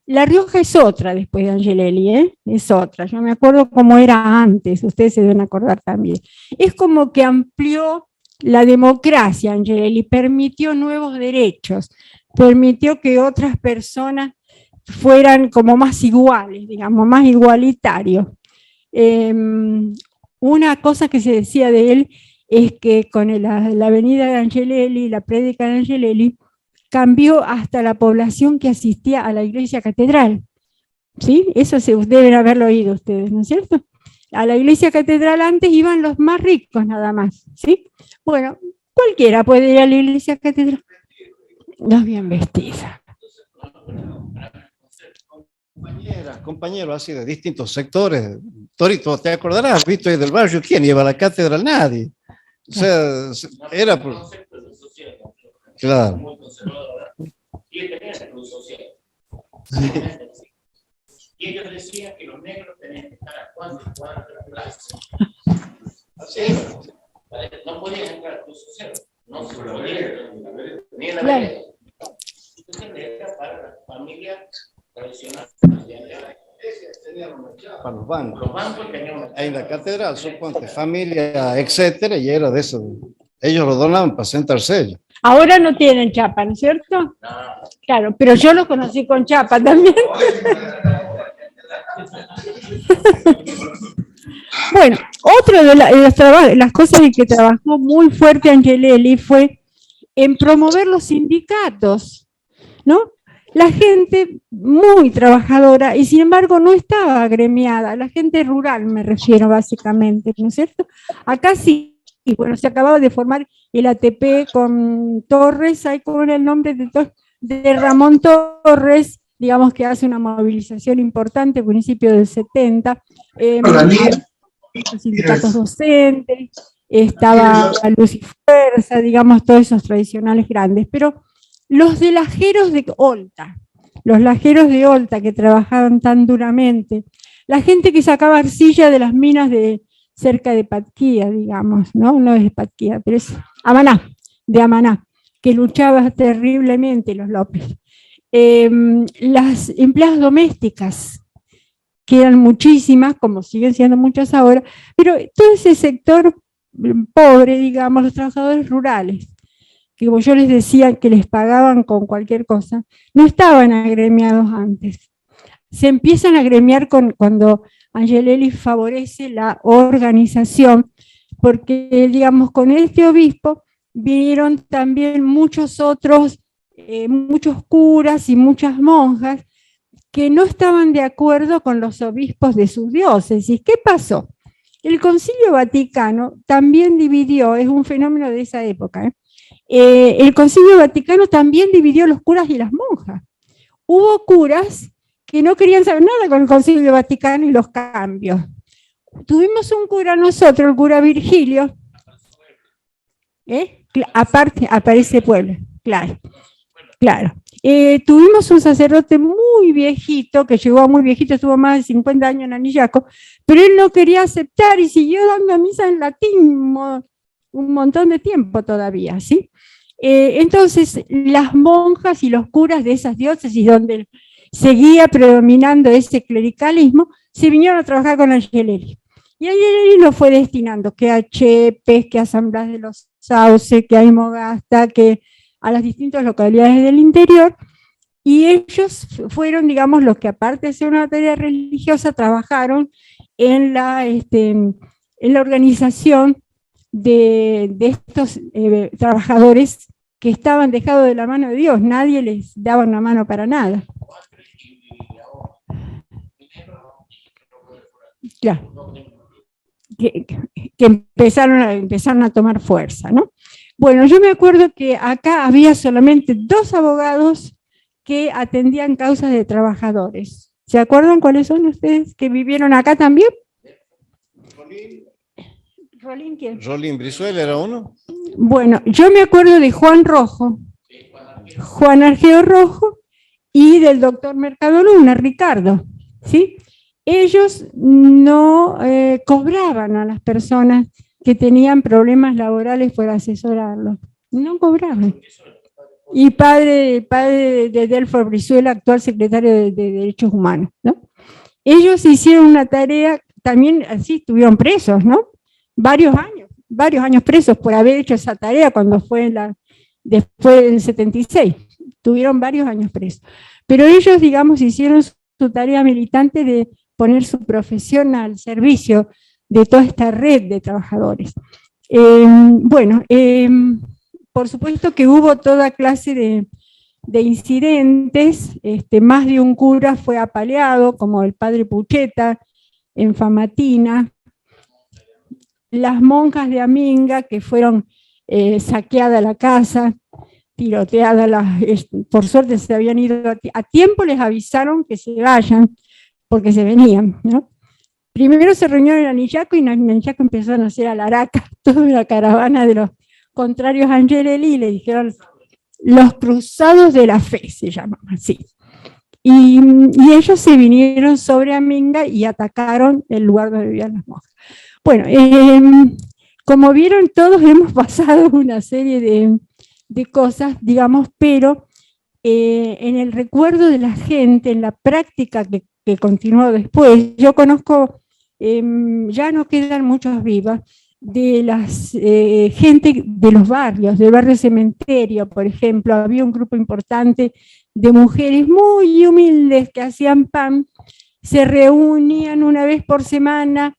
La Rioja es otra después de Angelelli, es otra. Yo me acuerdo cómo era antes, ustedes se deben acordar también. Es como que amplió la democracia, Angelelli, permitió nuevos derechos, permitió que otras personas fueran como más iguales, digamos, más igualitarios. Una cosa que se decía de él es que con la venida de Angelelli, la prédica de Angelelli, cambió hasta la población que asistía a la iglesia catedral. ¿Sí? Eso deben haberlo oído ustedes, ¿no es cierto? A la iglesia catedral antes iban los más ricos nada más, ¿sí? Bueno, cualquiera puede ir a la iglesia catedral. Los bien vestidos. Compañeros así de distintos sectores. Torito, ¿te acordarás? ¿Visto ahí del barrio? ¿Quién iba a la catedral? Nadie. O sea, era por... Claro. Y ellos decían que los negros tenían que estar a 4 cuadras de la plaza. No podían entrar al curso cero. No se podían ni en la vereda. Entonces era para la familia tradicional. Para los bancos. Los bancos tenían En la catedral, suponte, familia, etcétera, y era de eso. Ellos lo donaban para sentarse ellos. Ahora no tienen chapa, ¿no es cierto? No. Claro, pero yo los conocí con chapa también. Bueno, otra de las cosas en que trabajó muy fuerte Angelelli fue en promover los sindicatos, ¿no? La gente muy trabajadora y sin embargo no estaba agremiada, la gente rural me refiero básicamente, ¿no es cierto? Acá sí, y bueno, se acababa de formar el ATP con Torres, ahí con el nombre de Ramón Torres, digamos que hace una movilización importante a principios del 70, los sindicatos docentes, estaba Luz y Fuerza, digamos, todos esos tradicionales grandes, pero los de lajeros de Olta, que trabajaban tan duramente, la gente que sacaba arcilla de las minas de cerca de Patquía, digamos, no es Patquía, pero es de Amaná, que luchaba terriblemente los López. Las empleadas domésticas, que eran muchísimas, como siguen siendo muchas ahora, pero todo ese sector pobre, digamos, los trabajadores rurales, que como yo les decía que les pagaban con cualquier cosa, no estaban agremiados antes. Se empiezan a agremiar cuando Angelelli favorece la organización, porque, digamos, con este obispo vinieron también muchos otros, muchos curas y muchas monjas que no estaban de acuerdo con los obispos de sus diócesis. ¿Qué pasó? El Concilio Vaticano también dividió, es un fenómeno de esa época, el Concilio Vaticano también dividió los curas y las monjas. Hubo curas que no querían saber nada con el Concilio Vaticano y los cambios. Tuvimos un cura nosotros, el cura Virgilio, aparte aparece Puebla, claro. Tuvimos un sacerdote muy viejito, que llegó muy viejito, estuvo más de 50 años en Anillaco, pero él no quería aceptar y siguió dando misa en latín un montón de tiempo todavía, ¿sí? Entonces, las monjas y los curas de esas diócesis donde seguía predominando ese clericalismo, se vinieron a trabajar con Angelelli. Y Angelelli lo fue destinando, que a Chepes, que a San Blas de los Sauces, que a Imogasta, que a las distintas localidades del interior, y ellos fueron, digamos, los que aparte de hacer una tarea religiosa, trabajaron en la organización de estos trabajadores que estaban dejados de la mano de Dios, nadie les daba una mano para nada. Claro. Que empezaron a tomar fuerza, ¿no? Bueno, yo me acuerdo que acá había solamente 2 abogados que atendían causas de trabajadores. ¿Se acuerdan cuáles son ustedes que vivieron acá también? ¿Rolín quién? Rolín Brizuela era uno. Bueno, yo me acuerdo de Juan Rojo, Juan Argeo Rojo, y del doctor Mercado Luna, Ricardo, ¿sí? Ellos no cobraban a las personas que tenían problemas laborales por asesorarlos, no cobraban. Y padre de Delfo Brizuela, actual secretario de Derechos Humanos, ¿no? Ellos hicieron una tarea, también así estuvieron presos, ¿no? Varios años presos por haber hecho esa tarea cuando fue después del 76. Tuvieron varios años presos. Pero ellos, digamos, hicieron su tarea militante de poner su profesión al servicio de toda esta red de trabajadores. Por supuesto que hubo toda clase de incidentes, más de un cura fue apaleado, como el padre Pucheta, en Famatina, las monjas de Aminga que fueron saqueadas la casa, tiroteadas, por suerte se habían ido a tiempo, les avisaron que se vayan, porque se venían, ¿no? Primero se reunieron en Anillaco y en Anillaco empezaron a hacer alaraca, toda la caravana de los contrarios a Angelelli, y le dijeron los cruzados de la fe, se llamaban así. Y ellos se vinieron sobre Aminga y atacaron el lugar donde vivían las monjas. Bueno, como vieron todos hemos pasado una serie de cosas, digamos, pero en el recuerdo de la gente, en la práctica que continuó después, yo conozco, ya no quedan muchos vivas, de las gente de los barrios, del barrio Cementerio, por ejemplo, había un grupo importante de mujeres muy humildes que hacían pan, se reunían una vez por semana,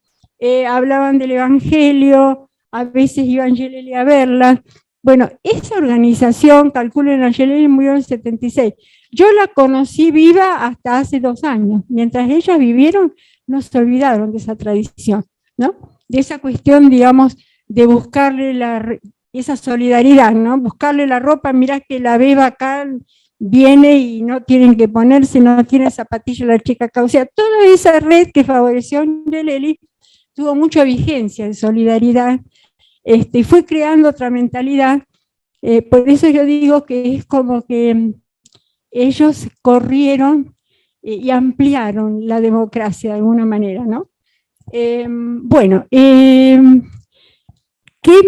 hablaban del Evangelio, a veces iba Angelelli a verlas. Bueno, esa organización, calculen, Angelelli murió en el 76. Yo la conocí viva hasta hace 2 años. Mientras ellas vivieron, no se olvidaron de esa tradición, ¿no? De esa cuestión, digamos, de buscarle esa solidaridad, ¿no? Buscarle la ropa, mirá que la beba acá viene y no tienen que ponerse, no tiene zapatillas la chica acá. O sea, toda esa red que favoreció a Angelelli tuvo mucha vigencia de solidaridad, y fue creando otra mentalidad. Por eso yo digo que es como que ellos corrieron y ampliaron la democracia de alguna manera, ¿no? ¿Qué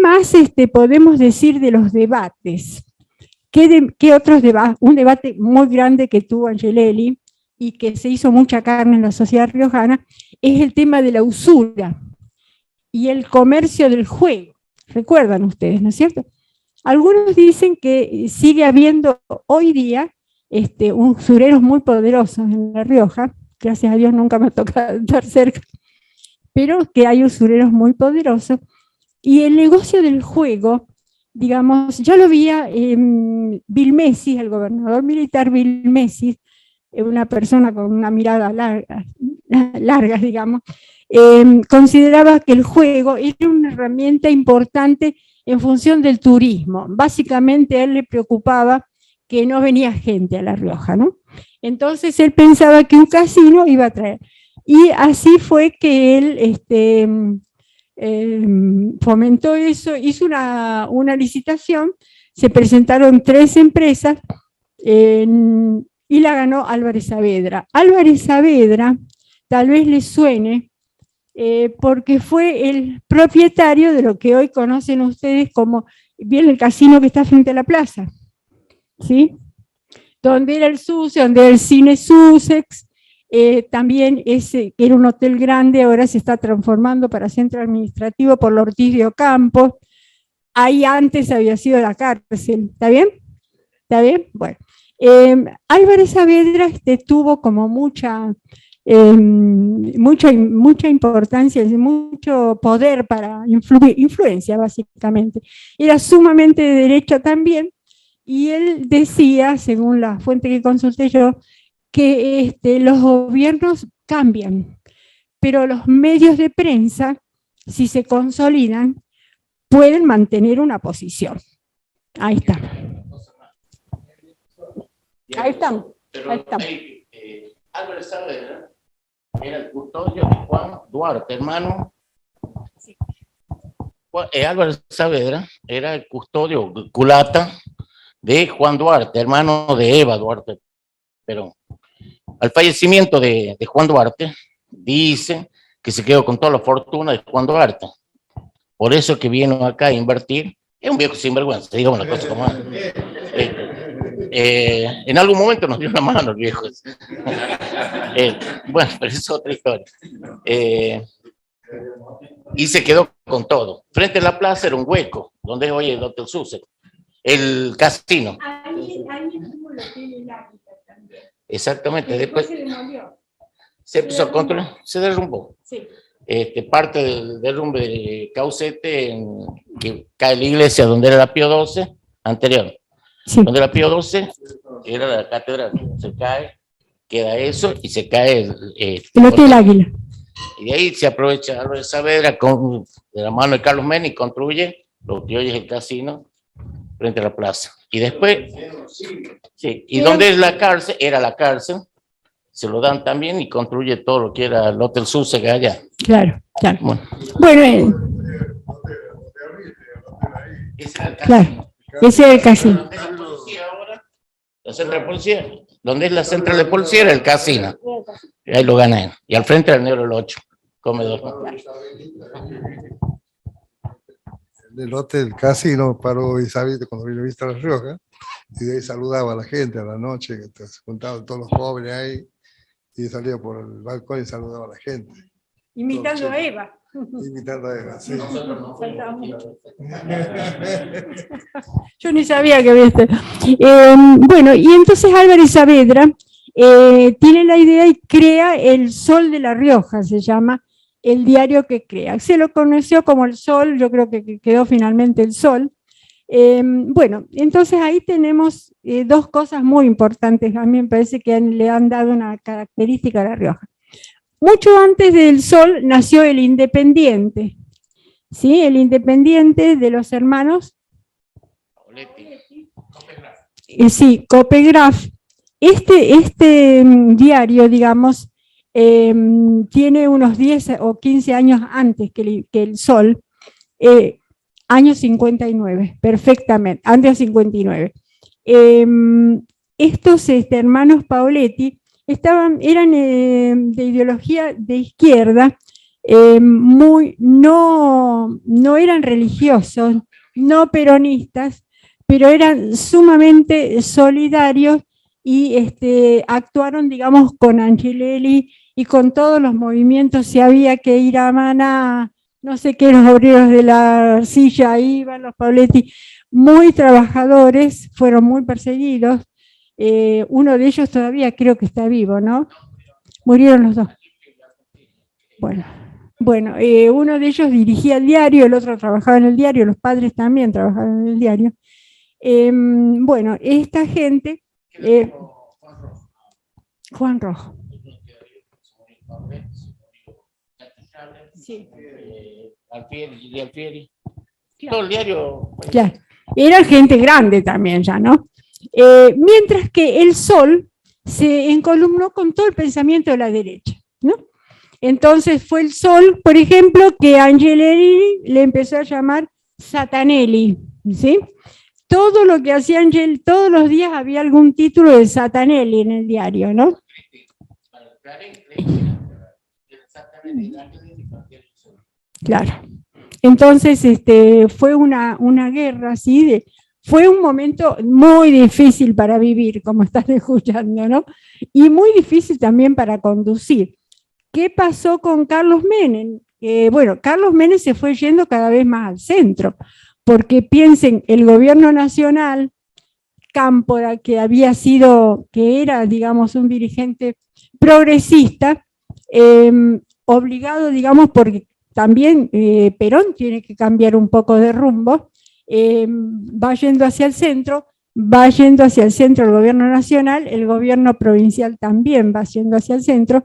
más podemos decir de los debates? ¿Qué otros debates? Un debate muy grande que tuvo Angelelli y que se hizo mucha carne en la sociedad riojana es el tema de la usura y el comercio del juego. Recuerdan ustedes, ¿no es cierto? Algunos dicen que sigue habiendo hoy día usureros muy poderosos en La Rioja, gracias a Dios nunca me toca estar cerca, pero que hay usureros muy poderosos, y el negocio del juego, digamos, ya lo veía Vilmesis, el gobernador militar Vilmesis, una persona con una mirada larga, digamos, consideraba que el juego era una herramienta importante en función del turismo. Básicamente a él le preocupaba que no venía gente a La Rioja, ¿no? Entonces él pensaba que un casino iba a traer. Y así fue que él fomentó eso, hizo una licitación, se presentaron 3 empresas y la ganó Álvarez Saavedra. Álvarez Saavedra tal vez les suene porque fue el propietario de lo que hoy conocen ustedes como, bien, el casino que está frente a la plaza, ¿sí? Donde era el Sussex, donde era el cine Sussex, también ese, que era un hotel grande, ahora se está transformando para centro administrativo por la Ortiz de Ocampo. Ahí antes había sido la cárcel, ¿está bien? ¿Está bien? Bueno. Álvarez Saavedra tuvo como mucha importancia, mucho poder para influencia, básicamente. Era sumamente de derecha también, y él decía, según la fuente que consulté yo, que los gobiernos cambian, pero los medios de prensa, si se consolidan, pueden mantener una posición. Ahí está. Ahí están. Ahí están. Álvarez Saavedra era el custodio de Juan Duarte, hermano. Sí. Álvarez Saavedra era el custodio, culata, de Juan Duarte, hermano de Eva Duarte. Pero al fallecimiento de Juan Duarte, dice que se quedó con toda la fortuna de Juan Duarte. Por eso que vino acá a invertir. Es un viejo sinvergüenza, digamos la cosa como es. En algún momento nos dio una mano el viejo. Bueno, pero es otra historia. Y se quedó con todo. Frente a la plaza era un hueco, donde hoy el Hotel Sussex, el casino. Exactamente, después se demolió. se empezó a construir, se derrumbó. Sí. Parte del derrumbe de Caucete, que cae la iglesia donde era la Pío XII, anterior. Sí. Donde la Pío XII era la catedral, se cae, queda eso y se cae el Hotel Águila. Y de ahí se aprovecha Álvarez Saavedra de la mano de Carlos Menem y construye lo que hoy es el casino frente a la plaza. Y después, sí, y donde es la cárcel, era la cárcel, se lo dan también y construye todo lo que era el Hotel Sussex allá. Claro, claro. Bueno, claro, ese es el casino. La central de policía, donde es la central de policía era el casino. Y ahí lo ganan. Y al frente era el negro el 8, comedor. El hotel casino paró Isabel cuando vino a visitar La Rioja, y de ahí saludaba a la gente a la noche, que se juntaban todos los jóvenes ahí, y salía por el balcón y saludaba a la gente. Imitando a Eva. Imitando a Eva, sí. Yo ni sabía que había bueno, y entonces Álvarez Saavedra tiene la idea y crea El Sol de La Rioja, se llama el diario que crea. Se lo conoció como El Sol, yo creo que quedó finalmente El Sol. Bueno, entonces ahí tenemos dos cosas muy importantes, a mí me parece que le han dado una característica a La Rioja. Mucho antes del Sol nació El Independiente, ¿sí? El Independiente de los hermanos sí, Copegraf. Este diario, digamos, tiene unos 10 o 15 años antes que el Sol, año 59, perfectamente, antes de 59. Estos hermanos Paoletti eran de ideología de izquierda, no eran religiosos, no peronistas, pero eran sumamente solidarios y actuaron, digamos, con Angelelli y con todos los movimientos. Si había que ir a Maná, no sé qué, los obreros de la arcilla iban, los Paoletti, muy trabajadores, fueron muy perseguidos. Uno de ellos todavía creo que está vivo, ¿no? Murieron los dos. Bueno, uno de ellos dirigía el diario, el otro trabajaba en el diario, los padres también trabajaban en el diario. Bueno, esta gente... Juan Rojo. Sí. Alfieri. Todo el diario. Claro. Era gente grande también ya, ¿no? Mientras que El Sol se encolumnó con todo el pensamiento de la derecha, ¿no? Entonces fue El Sol, por ejemplo, que Angelelli le empezó a llamar Satanelli, ¿sí? Todo lo que hacía Angel, todos los días había algún título de Satanelli en el diario, ¿no? Claro. Entonces, fue una guerra así, fue un momento muy difícil para vivir, como están escuchando, ¿no? Y muy difícil también para conducir. ¿Qué pasó con Carlos Menem? Bueno, Carlos Menem se fue yendo cada vez más al centro, porque piensen, el gobierno nacional, Cámpora, que era, digamos, un dirigente progresista, obligado, digamos, porque también Perón tiene que cambiar un poco de rumbo, va yendo hacia el centro el gobierno nacional, el gobierno provincial también va yendo hacia el centro,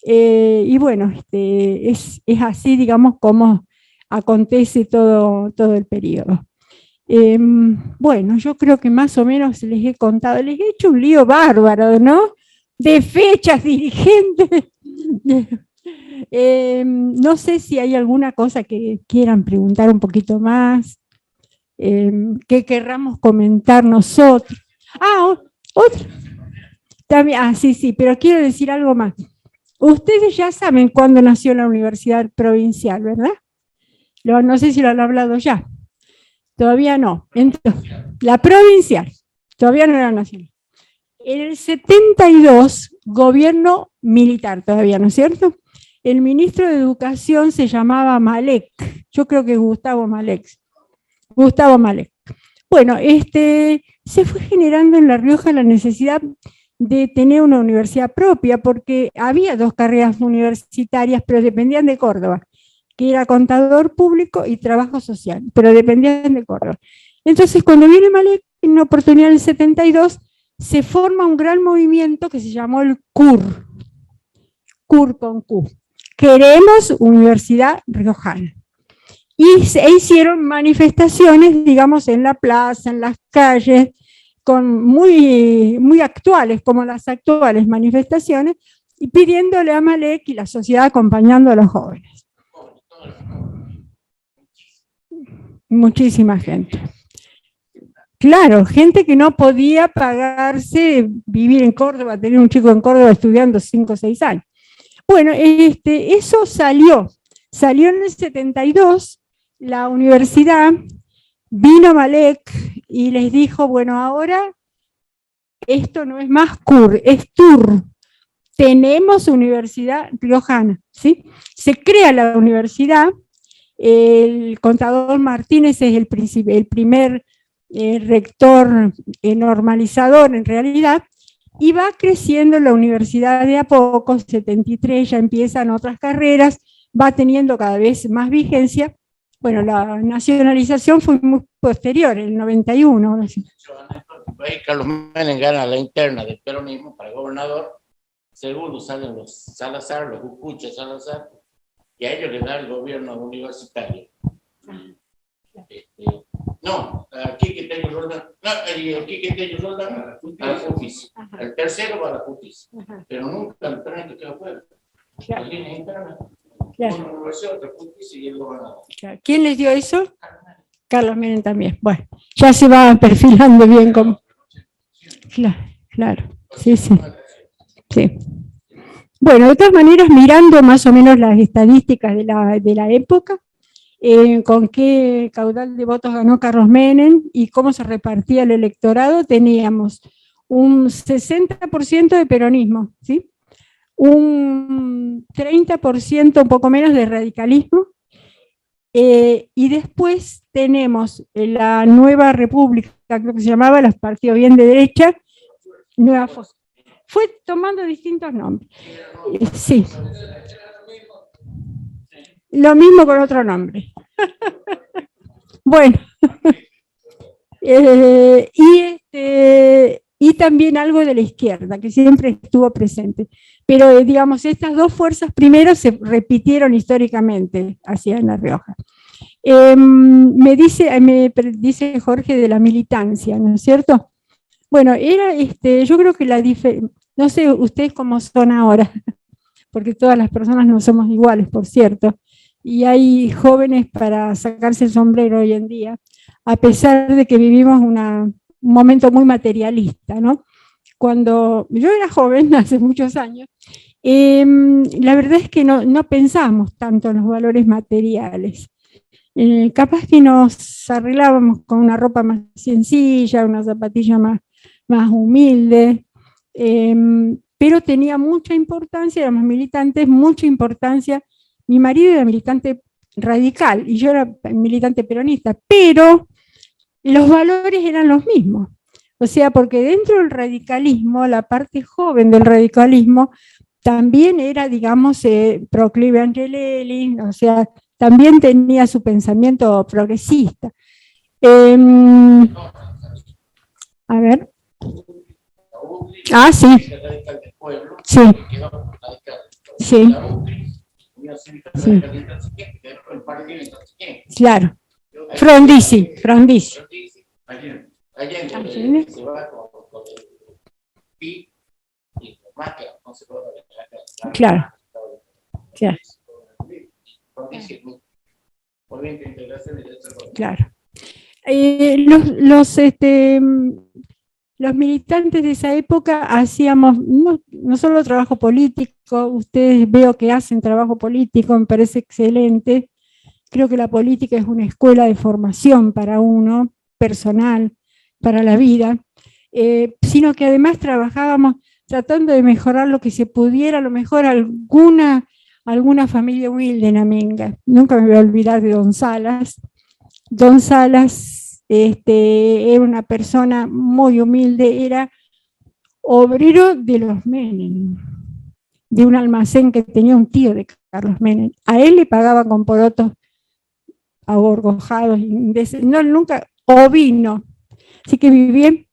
y bueno, es así, digamos, como acontece todo el periodo. Bueno, yo creo que más o menos les he contado, les he hecho un lío bárbaro, ¿no? De fechas, dirigentes. No sé si hay alguna cosa que quieran preguntar un poquito más, que querramos comentar nosotros. Otra. También, sí, pero quiero decir algo más. Ustedes ya saben cuándo nació la Universidad Provincial, ¿verdad? No sé si lo han hablado ya. Todavía no. Entonces, la provincial, todavía no era nacional. En el 72, gobierno militar todavía, ¿no es cierto? El ministro de Educación se llamaba Malek. Yo creo que Gustavo Malek. Bueno, se fue generando en La Rioja la necesidad de tener una universidad propia, porque había dos carreras universitarias, pero dependían de Córdoba, que era contador público y trabajo social, pero dependían de Córdoba. Entonces, cuando viene Malek, en una oportunidad en el 72, se forma un gran movimiento que se llamó el CUR, CUR con Q. Queremos Universidad Riojana. Y se hicieron manifestaciones, digamos, en la plaza, en las calles, muy actuales, como las actuales manifestaciones, y pidiéndole a Malek y la sociedad acompañando a los jóvenes. Muchísima gente. Claro, gente que no podía pagarse vivir en Córdoba, tener un chico en Córdoba estudiando 5 o 6 años. Bueno, eso salió en el 72, la universidad, vino Malek y les dijo, bueno, ahora esto no es más CUR, es TUR. Tenemos Universidad Riojana, ¿sí? Se crea la universidad, el contador Martínez es el primer rector normalizador en realidad, y va creciendo la universidad de a poco, 73 ya empiezan otras carreras, va teniendo cada vez más vigencia. Bueno, la nacionalización fue muy posterior, en el 91. Carlos Menem gana la interna del peronismo para gobernador, seguro salen los Salazar, los Ucucha Salazar, y a ellos les da el gobierno universitario. No, aquí que tengo Roldán, a la justicia. El tercero va a la justicia, pero nunca el tren queda fuera. Las líneas internas, una universidad, otra justicia y el gobernador. ¿Quién les dio eso? Carlos Menem también. Bueno, ya se va perfilando bien como. Claro, sí. Bueno, de todas maneras, mirando más o menos las estadísticas de la época, con qué caudal de votos ganó Carlos Menem y cómo se repartía el electorado, teníamos un 60% de peronismo, ¿sí? Un 30%, un poco menos, de radicalismo, y después tenemos la Nueva República, creo que se llamaba, los partidos bien de derecha, fue tomando distintos nombres. Sí. Lo mismo con otro nombre. Bueno. Y también algo de la izquierda, que siempre estuvo presente. Pero, digamos, estas dos fuerzas primero se repitieron históricamente hacia La Rioja. Me dice Jorge de la militancia, ¿no es cierto? Bueno, yo creo que no sé ustedes cómo son ahora, porque todas las personas no somos iguales, por cierto, y hay jóvenes para sacarse el sombrero hoy en día, a pesar de que vivimos un momento muy materialista, ¿no? Cuando yo era joven, hace muchos años, la verdad es que no pensábamos tanto en los valores materiales. Capaz que nos arreglábamos con una ropa más sencilla, una zapatilla más humilde, pero tenía mucha importancia, éramos militantes, mucha importancia. Mi marido era militante radical y yo era militante peronista, pero los valores eran los mismos. O sea, porque dentro del radicalismo, la parte joven del radicalismo también era, digamos, proclive a Angelelli, o sea, también tenía su pensamiento progresista. A ver. Sí. Sí. Claro. Frondizi. Claro. Claro. Los militantes de esa época hacíamos no solo trabajo político, ustedes veo que hacen trabajo político, me parece excelente. Creo que la política es una escuela de formación para uno, personal, para la vida, sino que además trabajábamos tratando de mejorar lo que se pudiera, a lo mejor alguna familia humilde en Amenga. Nunca me voy a olvidar de Don Salas. Don Salas era una persona muy humilde, era obrero de los Menem, de un almacén que tenía un tío de Carlos Menem. A él le pagaban con porotos agorgojados, no, nunca, ovino. Así que vivían,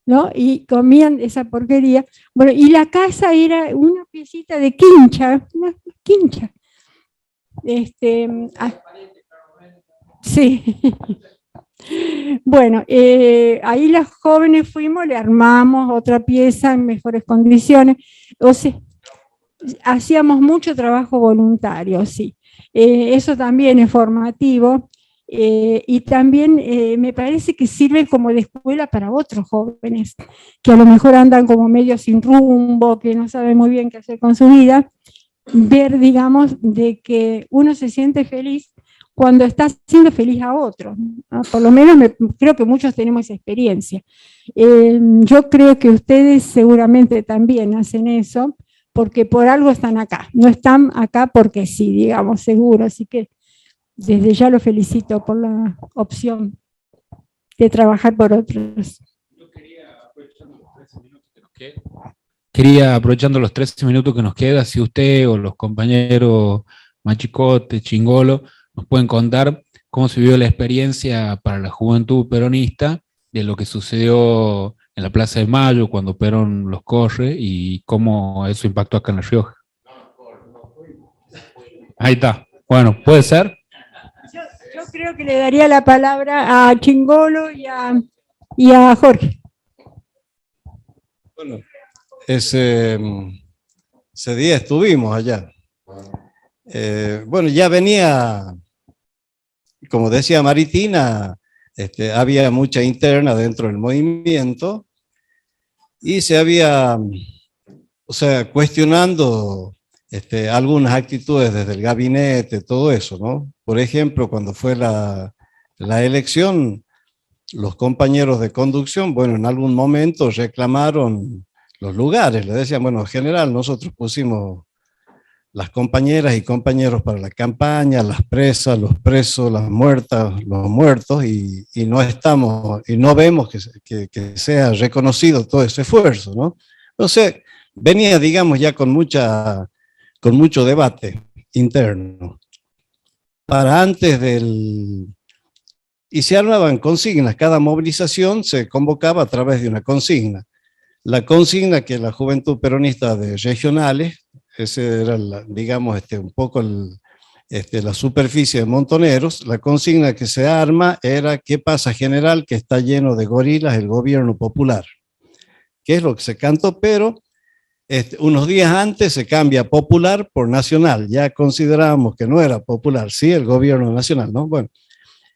¿no? Y comían esa porquería. Bueno, y la casa era una piecita de quincha, una quincha. Sí. Bueno, ahí las jóvenes fuimos, le armamos otra pieza en mejores condiciones. O sea, hacíamos mucho trabajo voluntario, sí. Eso también es formativo. Y también me parece que sirve como de escuela para otros jóvenes que a lo mejor andan como medio sin rumbo, que no saben muy bien qué hacer con su vida, ver, digamos, de que uno se siente feliz cuando está haciendo feliz a otro, ¿no? Por lo menos creo que muchos tenemos esa experiencia. Yo creo que ustedes seguramente también hacen eso, porque por algo están acá, no están acá porque sí, digamos, seguro, así que desde ya lo felicito por la opción de trabajar por otros. Aprovechando los 13 minutos que nos queda, si usted o los compañeros Machicote, Chingolo, nos pueden contar cómo se vivió la experiencia para la juventud peronista de lo que sucedió en la Plaza de Mayo cuando Perón los corre y cómo eso impactó acá en La Rioja. Ahí está. Bueno, ¿puede ser? Yo creo que le daría la palabra a Chingolo y a Jorge. Bueno, ese día estuvimos allá. Bueno, ya venía, como decía Maritina, había mucha interna dentro del movimiento y se había, o sea, cuestionando algunas actitudes desde el gabinete, todo eso, ¿no? Por ejemplo, cuando fue la elección, los compañeros de conducción, bueno, en algún momento reclamaron los lugares, le decían, bueno, en general nosotros pusimos las compañeras y compañeros para la campaña, las presas, los presos, las muertas, los muertos, y no estamos, y no vemos que sea reconocido todo ese esfuerzo, ¿no? Entonces, venía, digamos, ya con mucho debate interno. Para antes y se armaban consignas, cada movilización se convocaba a través de una consigna. La consigna que la Juventud Peronista de Regionales, ese era, digamos, un poco la superficie de Montoneros, la consigna que se arma era ¿qué pasa general que está lleno de gorilas el gobierno popular? Que es lo que se cantó, pero unos días antes se cambia popular por nacional, ya considerábamos que no era popular, sí, el gobierno nacional, ¿no? Bueno,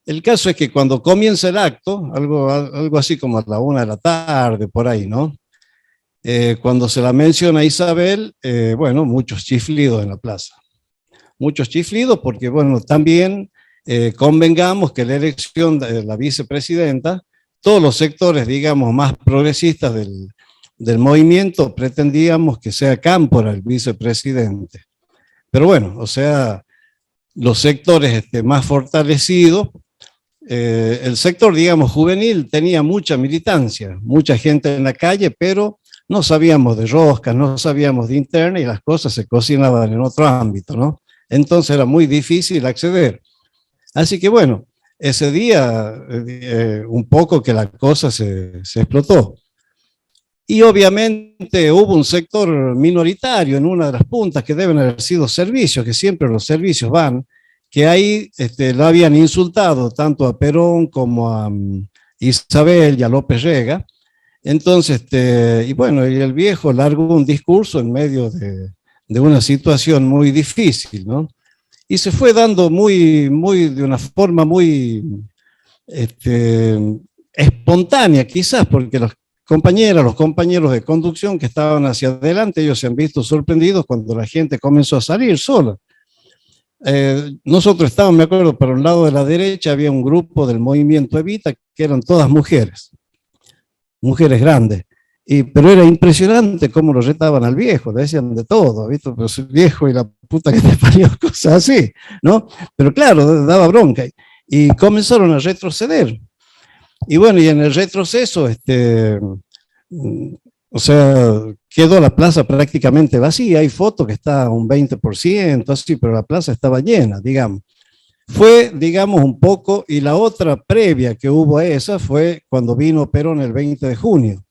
el caso es que cuando comienza el acto, algo así como a la 1 de la tarde, por ahí, ¿no? Cuando se la menciona a Isabel, bueno, muchos chiflidos en la plaza. Muchos chiflidos porque, bueno, también convengamos que la elección de la vicepresidenta, todos los sectores, digamos, más progresistas del movimiento pretendíamos que sea Cámpora el vicepresidente. Pero bueno, o sea, los sectores más fortalecidos, el sector, digamos, juvenil tenía mucha militancia, mucha gente en la calle, pero no sabíamos de roscas, no sabíamos de interna y las cosas se cocinaban en otro ámbito, ¿no? Entonces era muy difícil acceder. Así que bueno, ese día un poco que la cosa se explotó. Y obviamente hubo un sector minoritario en una de las puntas que deben haber sido servicios, que siempre los servicios van, que ahí lo habían insultado tanto a Perón como a Isabel y a López Rega. Entonces, y bueno, y el viejo largó un discurso en medio de una situación muy difícil, ¿no? Y se fue dando de una forma muy espontánea, quizás, porque los compañeros de conducción que estaban hacia adelante, ellos se han visto sorprendidos cuando la gente comenzó a salir sola. Nosotros estábamos, me acuerdo, por un lado de la derecha había un grupo del movimiento Evita, que eran todas mujeres grandes, pero era impresionante cómo lo retaban al viejo, le decían de todo, ¿viste? Pues el viejo y la puta que te parió, cosas así, ¿no? Pero claro, daba bronca. y comenzaron a retroceder. Y bueno, y en el retroceso, o sea, quedó la plaza prácticamente vacía. Hay fotos que está un 20%, así, pero la plaza estaba llena, digamos. Fue, digamos, un poco, y la otra previa que hubo a esa fue cuando vino Perón el 20 de junio,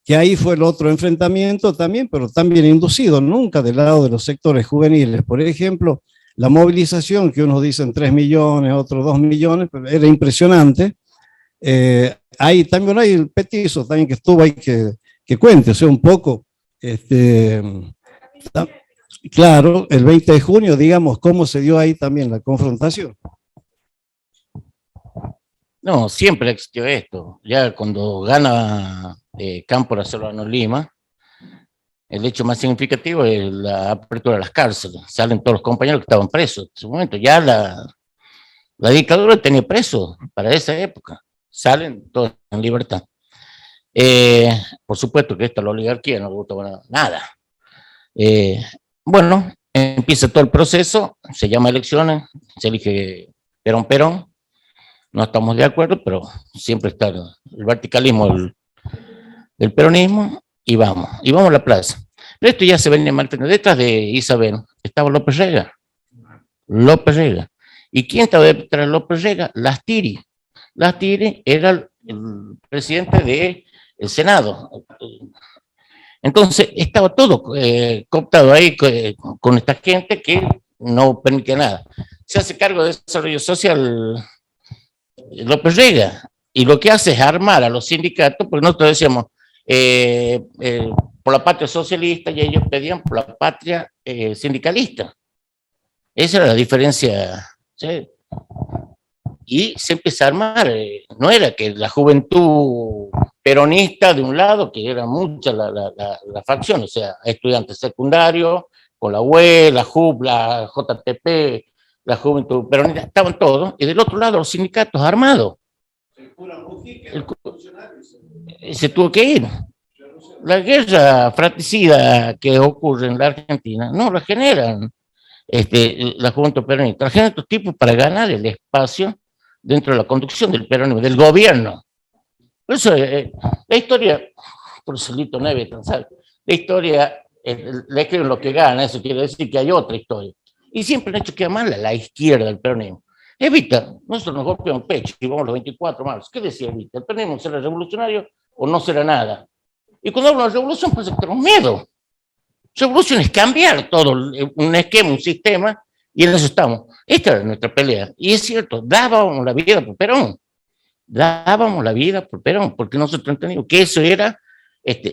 que ahí fue el otro enfrentamiento también, pero también inducido, nunca del lado de los sectores juveniles. Por ejemplo, la movilización, que unos dicen 3 millones, otros 2 millones, pero era impresionante. Ahí también hay el petizo también que estuvo ahí que cuente, o sea, un poco, claro, el 20 de junio, digamos, cómo se dio ahí también la confrontación. No, siempre existió esto. Ya cuando gana Cámpora Solano Lima, el hecho más significativo es la apertura de las cárceles. Salen todos los compañeros que estaban presos. En ese momento ya la dictadura tenía presos para esa época. Salen todos en libertad. Por supuesto que esto a la oligarquía no le gustaba nada. Bueno, empieza todo el proceso, se llama elecciones, se elige Perón, no estamos de acuerdo, pero siempre está el verticalismo del peronismo, y vamos a la plaza. Pero esto ya se venía manteniendo. Detrás de Isabel estaba López Rega. ¿Y quién estaba detrás de López Rega? Lastiri. Lastiri era el presidente del Senado. Entonces estaba todo cooptado ahí con esta gente que no permitía nada. Se hace cargo de desarrollo social López Rega, y lo que hace es armar a los sindicatos, porque nosotros decíamos por la patria socialista, y ellos pedían por la patria sindicalista. Esa era la diferencia, ¿sí? Y se empezó a armar, no era que la juventud peronista de un lado, que era mucha la facción, o sea, estudiantes secundarios, con la UE, la JUP, la JTP, la juventud peronista, estaban todos, y del otro lado los sindicatos armados. Se tuvo que ir. La guerra fratricida que ocurre en la Argentina no la generan la juventud peronista, la generan estos tipos para ganar el espacio dentro de la conducción del peronismo, del gobierno. Por eso la historia, por Celito Neves, ¿sabes? La historia le escriben lo que gana, eso quiere decir que hay otra historia. Y siempre han hecho que mal a la izquierda del peronismo. Evita, nosotros nos golpeamos pecho y vamos los 24 marzo. ¿Qué decía Evita? ¿El peronismo será revolucionario o no será nada? Y cuando hablo de revolución, pues tenemos miedo. Revolución es cambiar todo un esquema, un sistema, y en eso estamos. Esta era nuestra pelea. Y es cierto, dábamos la vida por Perón. Porque nosotros entendimos que eso era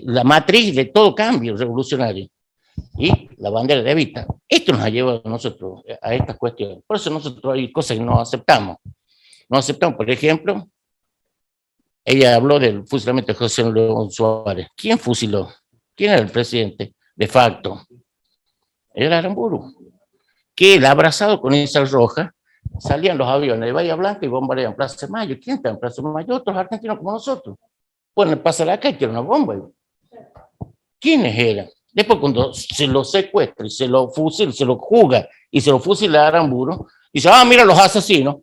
la matriz de todo cambio revolucionario. Y la bandera de Evita. Esto nos ha llevado a nosotros a estas cuestiones. Por eso nosotros hay cosas que no aceptamos. No aceptamos, por ejemplo, ella habló del fusilamiento de José León Suárez. ¿Quién fusiló? ¿Quién era el presidente? De facto. Era Aramburu. Que el abrazado con esa roja, salían los aviones de Bahía Blanca y bombardeaban Plaza de Mayo. ¿Quién está en Plaza de Mayo? Otros argentinos como nosotros. Bueno, pasa la calle, tiene una bomba. ¿Quiénes eran? Después cuando se lo secuestra y se lo fusila, se lo juzga y se lo fusila a Aramburu, dice, mira los asesinos.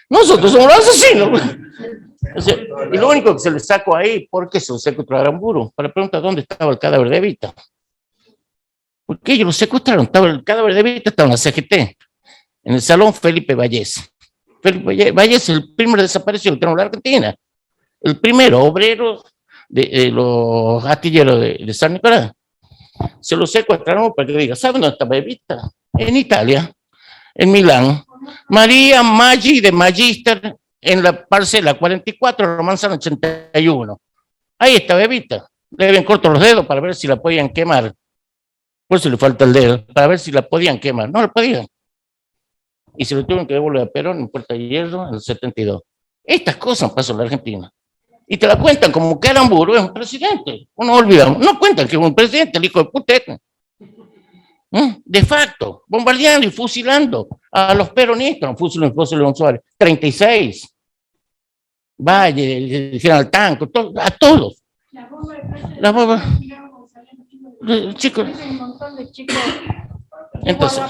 Nosotros somos los asesinos. O sea, y lo único que se le sacó ahí, ¿por qué se lo secuestró a Aramburu? Para preguntar dónde estaba el cadáver de Evita. Porque ellos lo secuestraron, el cadáver de Evita estaba en la CGT, en el Salón Felipe Vallés. Felipe Vallés es el primer desaparecido que tenemos en la Argentina. El primero obrero de los astilleros de San Nicolás. Se lo secuestraron para que diga, ¿saben dónde estaba Evita? En Italia, en Milán. María Maggi de Magister en la parcela 44, Romanzano 81. Ahí estaba Evita. Le habían cortado los dedos para ver si la podían quemar. Por eso le falta el dedo, para ver si la podían quemar. No la podían. Y se lo tuvieron que devolver a Perón en Puerta de Hierro en el 72. Estas cosas pasan en la Argentina. Y te la cuentan como que Aramburu es un presidente. Uno olvidamos. No cuentan que es un presidente, el hijo de puta. De facto, bombardeando y fusilando a los peronistas. No fusiló en José León Suárez. 36. Valle, el general Tanco, a todos. La bomba. Chicos. Entonces,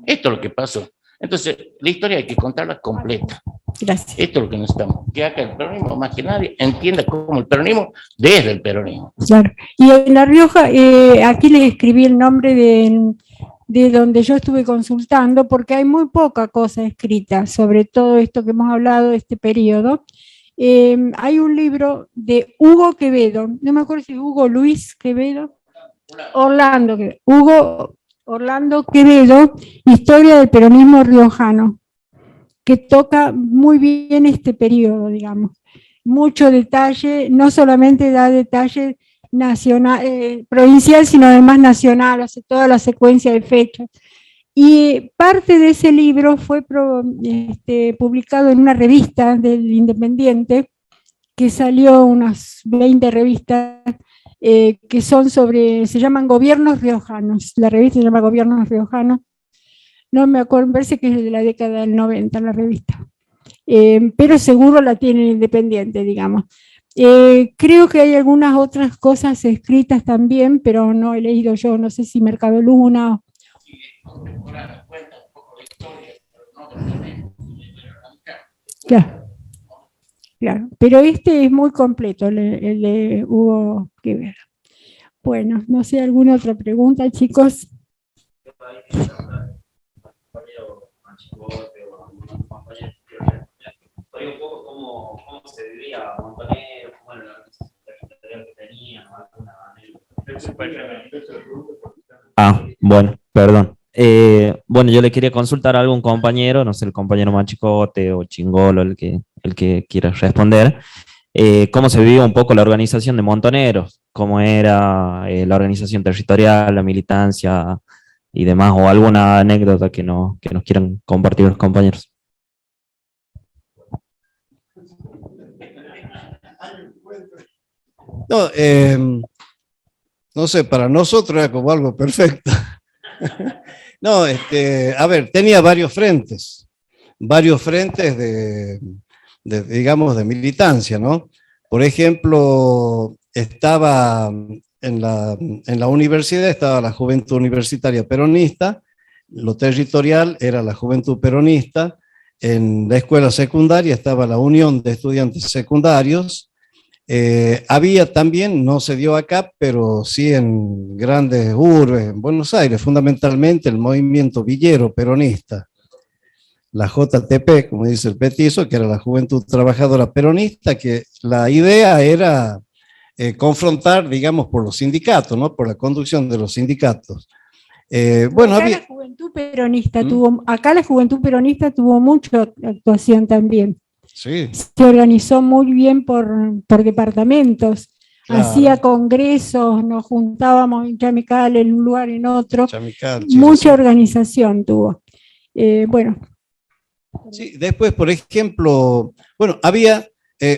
esto es lo que pasó. Entonces, la historia hay que contarla completa. Gracias. Esto es lo que necesitamos, que acá el peronismo, más que nadie, entienda cómo el peronismo desde el peronismo. Claro. Y en La Rioja, aquí les escribí el nombre de donde yo estuve consultando, porque hay muy poca cosa escrita sobre todo esto que hemos hablado de este periodo. Hay un libro de Hugo Quevedo, no me acuerdo si es Hugo Luis Quevedo, Orlando Quevedo, Historia del peronismo riojano, que toca muy bien este periodo, digamos. Mucho detalle, no solamente da detalle nacional, provincial, sino además nacional, hace toda la secuencia de fechas. Y parte de ese libro fue publicado en una revista del Independiente, que salió unas 20 revistas, que son se llaman Gobiernos Riojanos. La revista se llama Gobiernos Riojanos. No me acuerdo, me parece que es de la década del 90 la revista. Pero seguro la tienen Independiente, digamos. Creo que hay algunas otras cosas escritas también, pero no he leído yo, no sé si Mercado Luna. Claro, claro, pero este es muy completo, el de Hugo Quevedo. Bueno, no sé, ¿alguna otra pregunta, chicos? Un poco cómo se vivía Montonero, cómo era la organización territorial que tenía, alguna anécdota. Bueno, perdón. Bueno, yo le quería consultar a algún compañero, no sé, el compañero Machicote o Chingolo, el que quiera responder, cómo se vivía un poco la organización de Montoneros, cómo era la organización territorial, la militancia y demás, o alguna anécdota que nos quieran compartir los compañeros. No, no sé, para nosotros era como algo perfecto. No, a ver, tenía varios frentes digamos, de militancia, ¿no? Por ejemplo, estaba en la universidad, estaba la Juventud Universitaria Peronista, lo territorial era la Juventud Peronista, en la escuela secundaria estaba la Unión de Estudiantes Secundarios. Había también, no se dio acá, pero sí en grandes urbes, en Buenos Aires, fundamentalmente el movimiento villero peronista, la JTP, como dice el petizo, que era la Juventud Trabajadora Peronista, que la idea era confrontar, digamos, por los sindicatos, ¿no? Por la conducción de los sindicatos. Bueno, acá la Juventud Peronista tuvo mucha actuación también. Sí. Se organizó muy bien por departamentos, claro. Hacía congresos, nos juntábamos en Chamical, en un lugar, en otro. Chamical, mucha organización tuvo. Bueno. Sí, después, por ejemplo, bueno, había,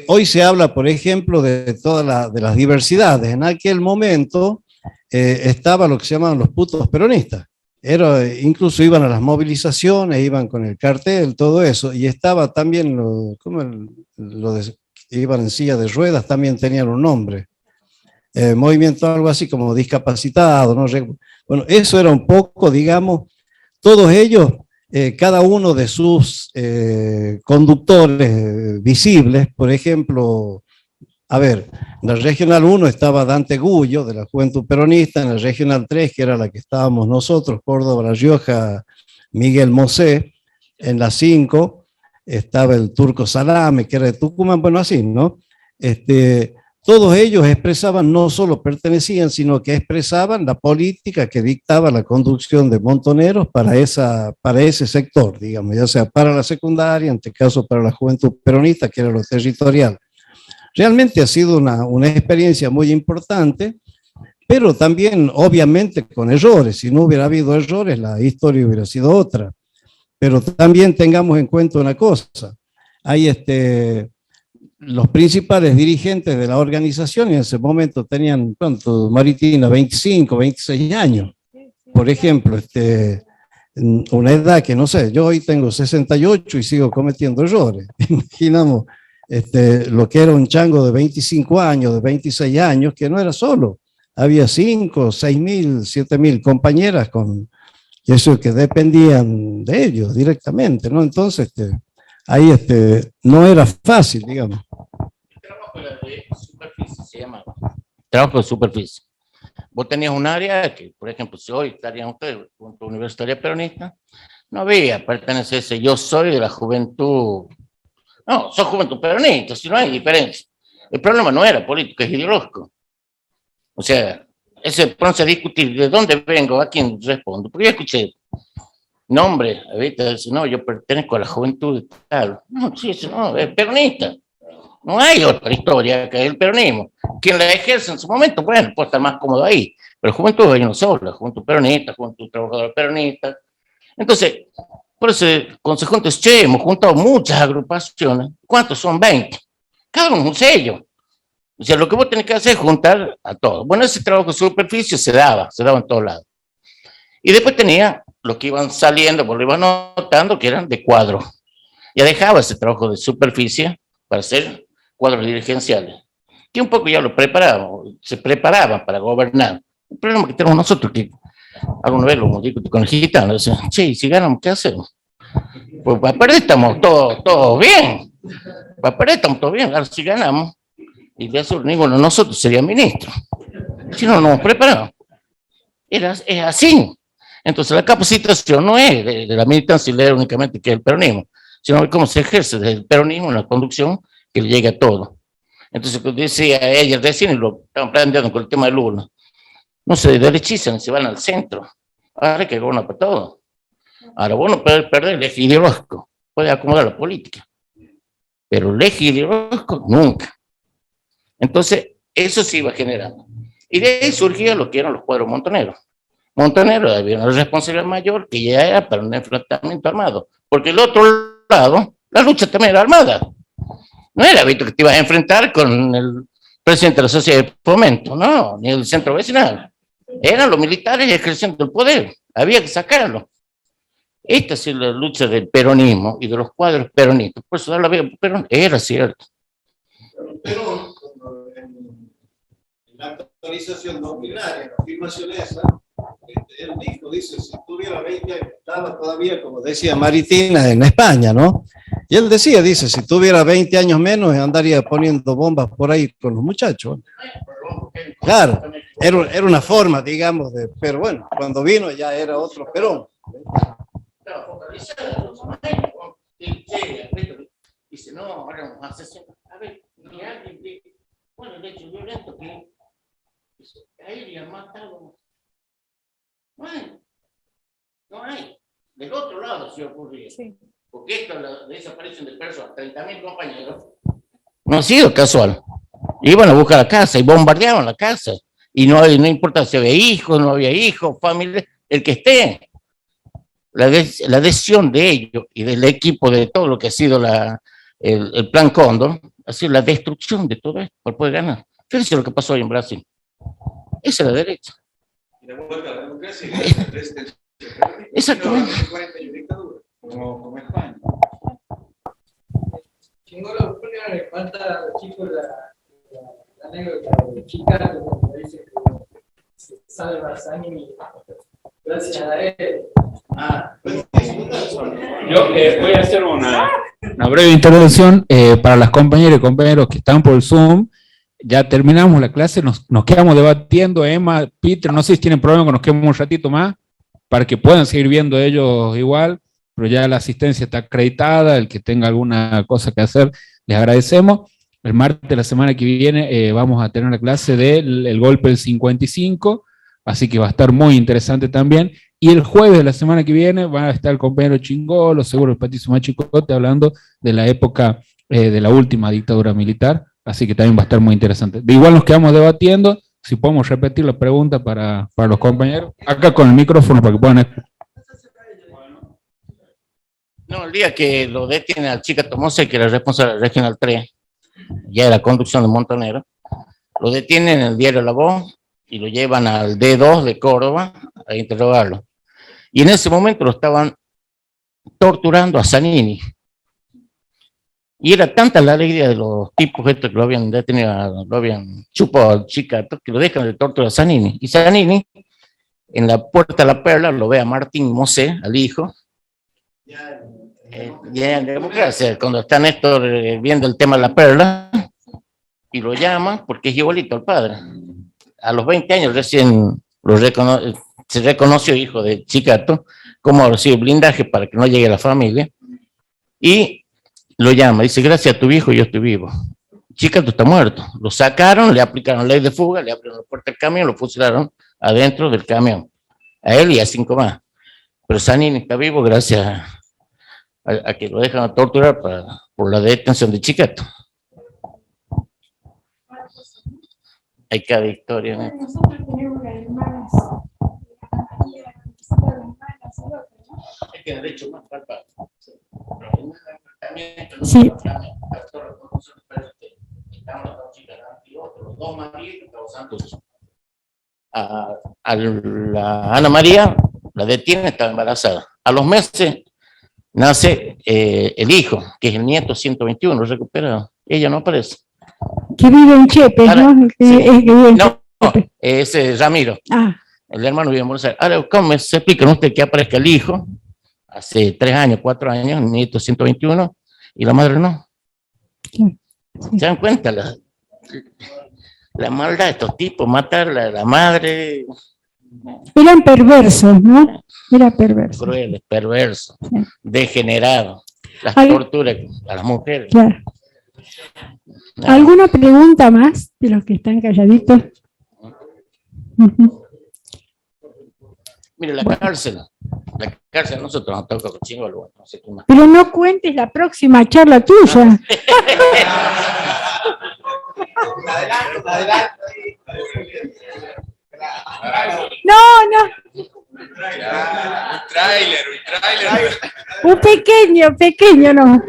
hoy se habla, por ejemplo, de todas de las diversidades. En aquel momento estaba lo que se llamaban los putos peronistas. Incluso iban a las movilizaciones, iban con el cartel, todo eso, y estaba también, iban en silla de ruedas, también tenían un nombre, movimiento algo así como discapacitado, ¿no? Bueno, eso era un poco, digamos, todos ellos, cada uno de sus conductores visibles, por ejemplo, a ver, en la Regional 1 estaba Dante Gullo, de la Juventud Peronista, en la Regional 3, que era la que estábamos nosotros, Córdoba, La Rioja, Miguel Mosé, en la 5 estaba el Turco Salame, que era de Tucumán, bueno, así, ¿no? Todos ellos expresaban, no solo pertenecían, sino que expresaban la política que dictaba la conducción de Montoneros para ese sector, digamos, ya sea para la secundaria, en este caso para la Juventud Peronista, que era lo territorial. Realmente ha sido una experiencia muy importante, pero también obviamente con errores. Si no hubiera habido errores, la historia hubiera sido otra. Pero también tengamos en cuenta una cosa. Hay los principales dirigentes de la organización en ese momento tenían, ¿cuánto? Maritina, 25, 26 años. Por ejemplo, una edad que no sé, yo hoy tengo 68 y sigo cometiendo errores. Imaginamos lo que era un chango de 25 años, de 26 años, que no era solo. Había 5, 6 mil, 7 mil compañeras con y eso que dependían de ellos directamente, ¿no? Entonces, ahí no era fácil, digamos. El trabajo era de superficie, se llamaba. Trabajo de superficie. Vos tenías un área que, por ejemplo, si hoy estarían ustedes junto a Universitaria Peronista, no había pertenecer a ese yo soy de la juventud. No, soy juventud peronista, si no hay diferencia. El problema no era político, es ideológico. O sea, ese ponerse a discutir de dónde vengo, a quién respondo. Porque yo escuché nombre, ahorita dice, no, yo pertenezco a la juventud tal. No, sí, no, es peronista. No hay otra historia que el peronismo. Quien la ejerce en su momento, bueno, puede estar más cómodo ahí. Pero juventud hay una sola, juventud peronista, juventud trabajadora peronista. Entonces, por eso, Consejo Che, hemos juntado muchas agrupaciones. ¿Cuántos son? 20. Cada uno es un sello. O sea, lo que vos tenés que hacer es juntar a todos. Bueno, ese trabajo de superficie se daba en todos lados. Y después tenía los que iban saliendo, porque lo iban notando, que eran de cuadro. Ya dejaba ese trabajo de superficie para hacer cuadros dirigenciales, que un poco ya lo preparaban, se preparaban para gobernar. El problema que tenemos nosotros, que alguna vez lo digo con el gitano, dicen, che, si ganamos, ¿qué hacemos? Pues para perder estamos todos bien. Para perder estamos todos bien, ahora si ganamos, y de eso ninguno de nosotros sería ministro. Si no, nos hemos preparado. Es así. Entonces la capacitación no es de la militancia únicamente que es el peronismo, sino de cómo se ejerce desde el peronismo en la conducción que le llegue a todo. Entonces, decía ella recién, y lo estaban planteando con el tema de Lula, no se derechizan, se van al centro. Ahora hay que gobernar para todo. Ahora, bueno, perder el eje ideológico, puede acomodar la política, pero el eje ideológico nunca. Entonces, eso se iba generando. Y de ahí surgía lo que eran los cuadros montoneros. Montoneros había una responsabilidad mayor que ya era para un enfrentamiento armado, porque el otro lado, la lucha también era armada. No era visto que te ibas a enfrentar con el presidente de la Sociedad de Fomento, no, ni el centro vecinal. Eran los militares ejerciendo el poder, había que sacarlo. Esta es la lucha del peronismo y de los cuadros peronistas, por eso la veo, pero era cierto. Pero en la actualización doctrinaria, la afirmación esa, él dice, si tuviera 20 años, estaba todavía, como decía Maritina, en España, ¿no? Y él decía, dice, si tuviera 20 años menos, andaría poniendo bombas por ahí con los muchachos. Claro, era una forma, digamos, pero bueno, cuando vino ya era otro Perón. Estaba focalizado, dice, no, ahora vamos a hacer, a ver, ni alguien de, bueno, el hecho violento que a él le han matado. No hay. Del otro lado se ocurría. Sí. Porque esto, la desaparición de personas, 30.000 compañeros, no ha sido casual. Iban a buscar la casa y bombardeaban la casa. Y no importa si había hijos, no había hijos, familia, el que esté. La adhesión de ellos y del equipo de todo lo que ha sido el plan Cóndor, ha sido la destrucción de todo esto para poder ganar. Fíjense lo que pasó hoy en Brasil. Esa es la derecha. Y la vuelta a la democracia y la presidencia. Exactamente. Como España. Chingolo, ¿por qué no le falta a los chicos la anécdota de Chicago, cuando dice que se sale Barzani gracias a él? Yo voy a hacer una breve intervención para las compañeras y compañeros que están por Zoom. Ya terminamos la clase, nos quedamos debatiendo. Emma, Peter, no sé si tienen problema que nos quedemos un ratito más para que puedan seguir viendo ellos igual, pero ya la asistencia está acreditada. El que tenga alguna cosa que hacer, les agradecemos. El martes de la semana que viene vamos a tener la clase del golpe del 55, así que va a estar muy interesante también. Y el jueves de la semana que viene va a estar el compañero Chingolo, seguro el Patricio Machicote, hablando de la época de la última dictadura militar, así que también va a estar muy interesante. De igual nos quedamos debatiendo, si podemos repetir la pregunta para los compañeros, acá con el micrófono para que puedan escuchar. No, el día que lo detiene al Chica Tomose, que era el responsable del Regional 3, ya de la conducción de Montonero, lo detienen en el diario La Voz y lo llevan al D2 de Córdoba a interrogarlo. Y en ese momento lo estaban torturando a Zanini. Y era tanta la alegría de los tipos estos que lo habían detenido, lo habían chupado al Chica, que lo dejan de torturar a Zanini. Y Zanini En la Puerta de la Perla lo ve a Martín Mosé, al hijo. Ya en democracia, cuando está Néstor viendo el tema de la Perla, y lo llama porque es igualito al padre. A los 20 años recién se reconoció hijo de Chicato, como recibe blindaje para que no llegue a la familia, y lo llama, dice, gracias a tu viejo yo estoy vivo. Chicato está muerto. Lo sacaron, le aplicaron ley de fuga, le abrieron la puerta del camión, lo fusilaron adentro del camión. A él y a 5 más. Pero Zanini está vivo gracias a que lo dejan torturar por la detención de Chicato. Hay cada historia, ¿no? Nosotros tenemos las hermanas. Es que de hecho más palpable. Sí. Los dos María y los santos. A la Ana María la detiene, estaba embarazada. A los meses nace el hijo, que es el nieto 121, recuperado. Ella no aparece. Que vive en Chepe, Ahora, ¿no? sí. Que vive en No, Chepe. es Ramiro. Ah, El hermano vive en Buenos Aires. Ahora, ¿cómo se explican usted que aparezca el hijo hace 3 años, 4 años, el nieto 121, y la madre no? sí. ¿Se dan cuenta? La maldad de estos tipos, matar a la madre, Eran perversos, ¿no? Era perverso. crueles, perversos, Sí. degenerados, las Al- torturas a las mujeres. Claro. No. ¿Alguna pregunta más de los que están calladitos? Ujú. Mire, la cárcel a nosotros nos toca con chingo, no sé qué más. Pero no cuentes la próxima charla tuya. No, un pequeño no.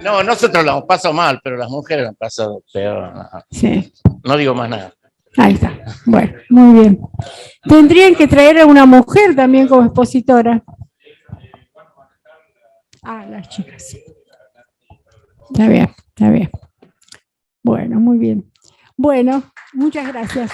No, nosotros lo hemos pasado mal, pero las mujeres lo han pasado peor. Sí, No digo más nada. ahí está. Bueno, muy bien. Tendrían que traer a una mujer también como expositora. Ah, las chicas. Está bien, está bien. Bueno, muy bien. Bueno, muchas gracias.